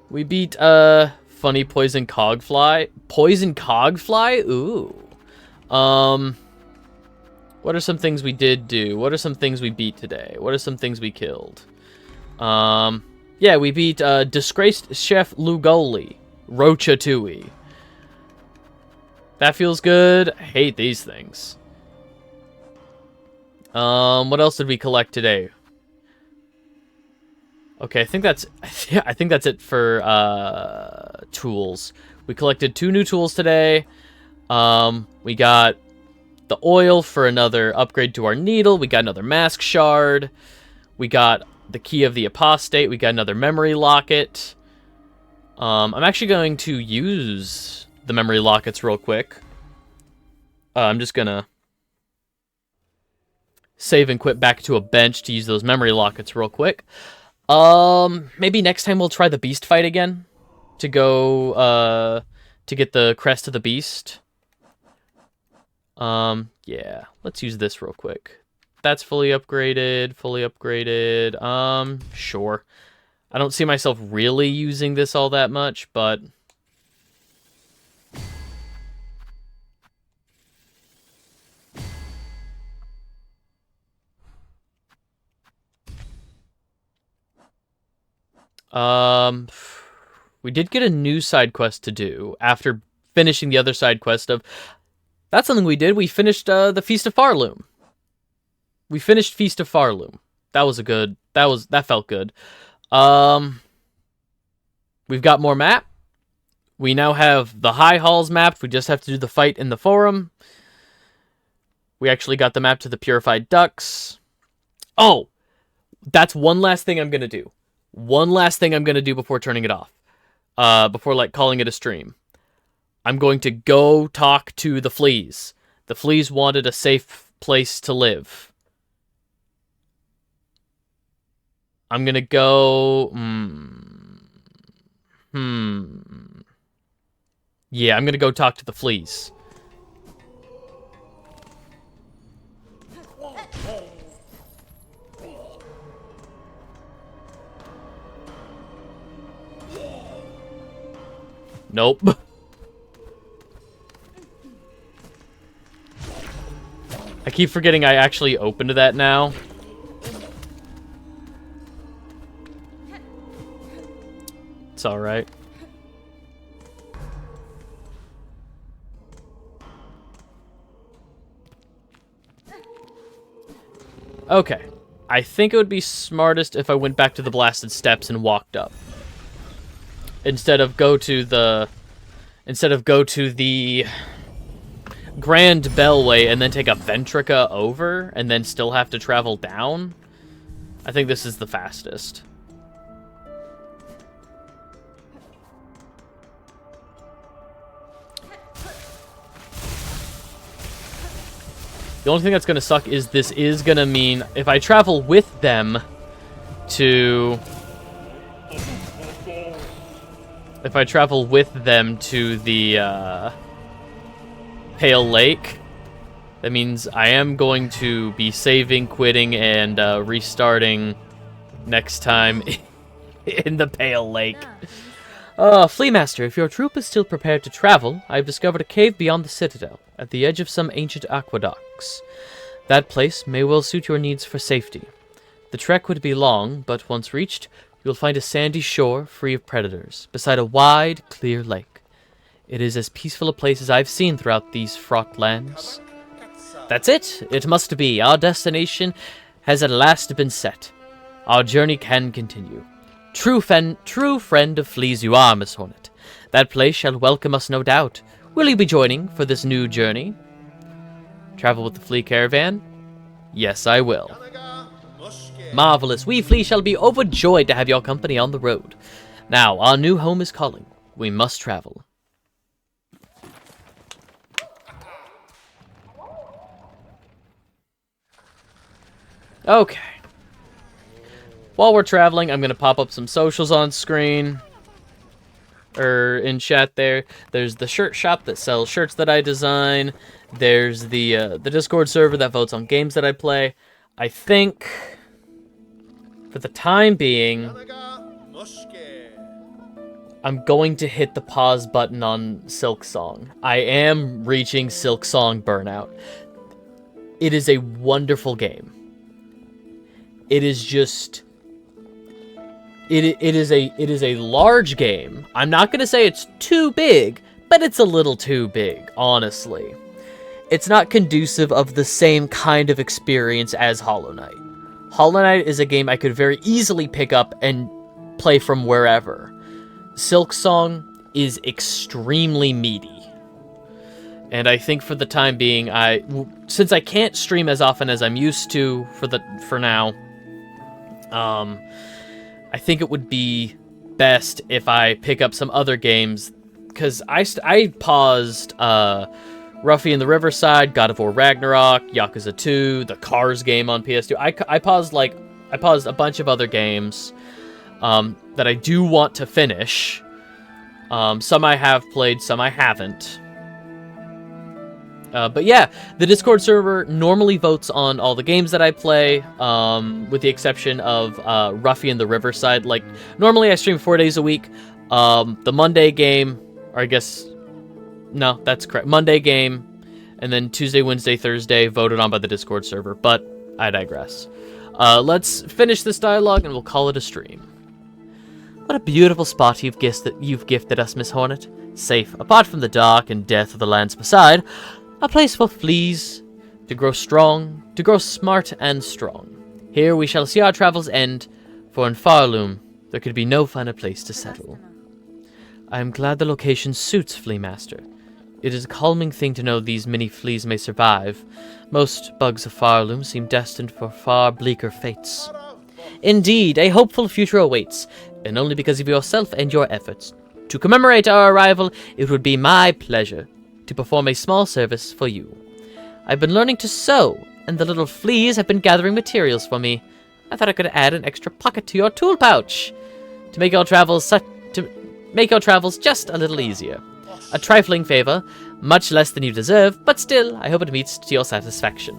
We beat Funny Poison Cogfly. Poison Cogfly? Ooh. What are some things we did do? What are some things we beat today? What are some things we killed? Yeah, we beat Disgraced Chef Lugoli. Rochatui. That feels good. I hate these things. What else did we collect today? Okay, I think that's it for tools. We collected 2 new tools today. We got the oil for another upgrade to our needle. We got another mask shard. We got the Key of the Apostate. We got another memory locket. I'm actually going to use the memory lockets real quick. I'm just gonna save and quit back to a bench to use those memory lockets real quick. Maybe next time we'll try the beast fight again to go to get the crest of the beast. Yeah, let's use this real quick. That's fully upgraded, sure. I don't see myself really using this all that much, but we did get a new side quest to do after finishing the other side quest of... That's something we did. We finished the Feast of Farloom. We finished Feast of Farloom. That was a good... That felt good. We've got more map. We now have the High Halls mapped. We just have to do the fight in the Forum. We actually got the map to the Purified Ducks. Oh! That's one last thing I'm going to do. One last thing I'm going to do before turning it off. Before, like, calling it a stream. I'm going to go talk to the fleas. The fleas wanted a safe place to live. I'm going to go... Yeah, I'm going to go talk to the fleas. Nope. I keep forgetting I actually opened that now. It's alright. Okay. I think it would be smartest if I went back to the blasted steps and walked up. Instead of go to the Grand Bellway and then take a Ventrica over and then still have to travel down. I think this is the fastest. The only thing that's going to suck is this is going to mean if I travel with them to... If I travel with them to the Pale Lake, that means I am going to be saving, quitting, and restarting next time in the Pale Lake. Flea Master, if your troop is still prepared to travel, I have discovered a cave beyond the citadel, at the edge of some ancient aqueducts. That place may well suit your needs for safety. The trek would be long, but once reached, you will find a sandy shore free of predators, beside a wide, clear lake. It is as peaceful a place as I've seen throughout these fraught lands. That's it! It must be. Our destination has at last been set. Our journey can continue. True friend of fleas you are, Miss Hornet. That place shall welcome us, no doubt. Will you be joining for this new journey? Travel with the flea caravan? Yes, I will. Marvelous. We flea shall be overjoyed to have your company on the road. Now, our new home is calling. We must travel. Okay. While we're traveling, I'm going to pop up some socials on screen. Or in chat there. There's the shirt shop that sells shirts that I design. There's the Discord server that votes on games that I play. I think, for the time being, I'm going to hit the pause button on Silksong. I am reaching Silksong burnout. It is a wonderful game. It is just... It is a large game. I'm not going to say it's too big, but it's a little too big, honestly. It's not conducive of the same kind of experience as Hollow Knight. Hollow Knight is a game I could very easily pick up and play from wherever. Silksong is extremely meaty. And I think for the time being, since I can't stream as often as I'm used to for now, I think it would be best if I pick up some other games, because I paused Ruffy in the Riverside, God of War Ragnarok, Yakuza 2, the Cars game on PS2. I paused a bunch of other games that I do want to finish. Some I have played, some I haven't. But yeah, the Discord server normally votes on all the games that I play, with the exception of Ruffy in the Riverside. Like, normally I stream 4 days a week. The Monday game, or I guess... No, that's correct. Monday game, and then Tuesday, Wednesday, Thursday, voted on by the Discord server. But I digress. Let's finish this dialogue, and we'll call it a stream. What a beautiful spot you've gifted us, Miss Hornet. Safe, apart from the dark and death of the lands beside. A place for fleas to grow strong, to grow smart and strong. Here we shall see our travels end, for in Farloom there could be no finer place to settle. I am glad the location suits, Flea Master. It is a calming thing to know these many fleas may survive. Most bugs of Farloom seem destined for far bleaker fates. Indeed, a hopeful future awaits, and only because of yourself and your efforts. To commemorate our arrival, it would be my pleasure to perform a small service for you. I've been learning to sew, and the little fleas have been gathering materials for me. I thought I could add an extra pocket to your tool pouch to make your travels just a little easier. A trifling favor, much less than you deserve, but still, I hope it meets to your satisfaction.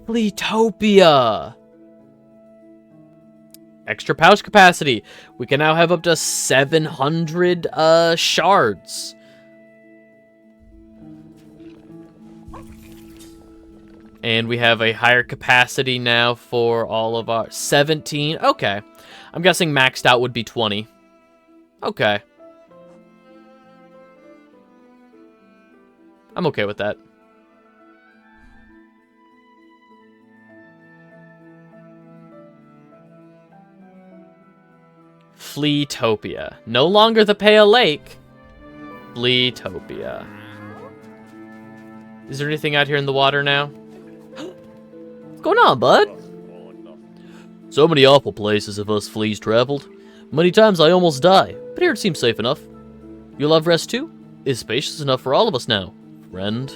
Fleetopia! Extra pouch capacity. We can now have up to 700 shards. And we have a higher capacity now for all of our 17. Okay. I'm guessing maxed out would be 20. Okay. I'm okay with that. Fleetopia. No longer the Pale Lake. Fleetopia. Is there anything out here in the water now? What's going on, bud? So many awful places have us fleas traveled. Many times I almost die, but here it seems safe enough. You love rest too? It's spacious enough for all of us now, friend.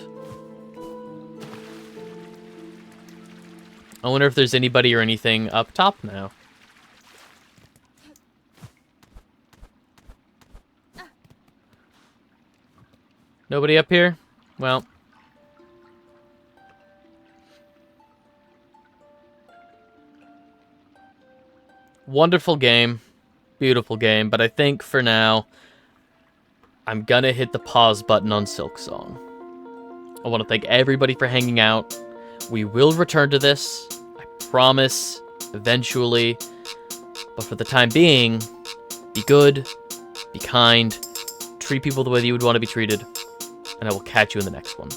I wonder if there's anybody or anything up top now. Nobody up here? Well. Wonderful game. Beautiful game. But I think for now, I'm gonna hit the pause button on Silksong. I want to thank everybody for hanging out. We will return to this. I promise. Eventually. But for the time being, be good. Be kind. Treat people the way that you would want to be treated. And I will catch you in the next one.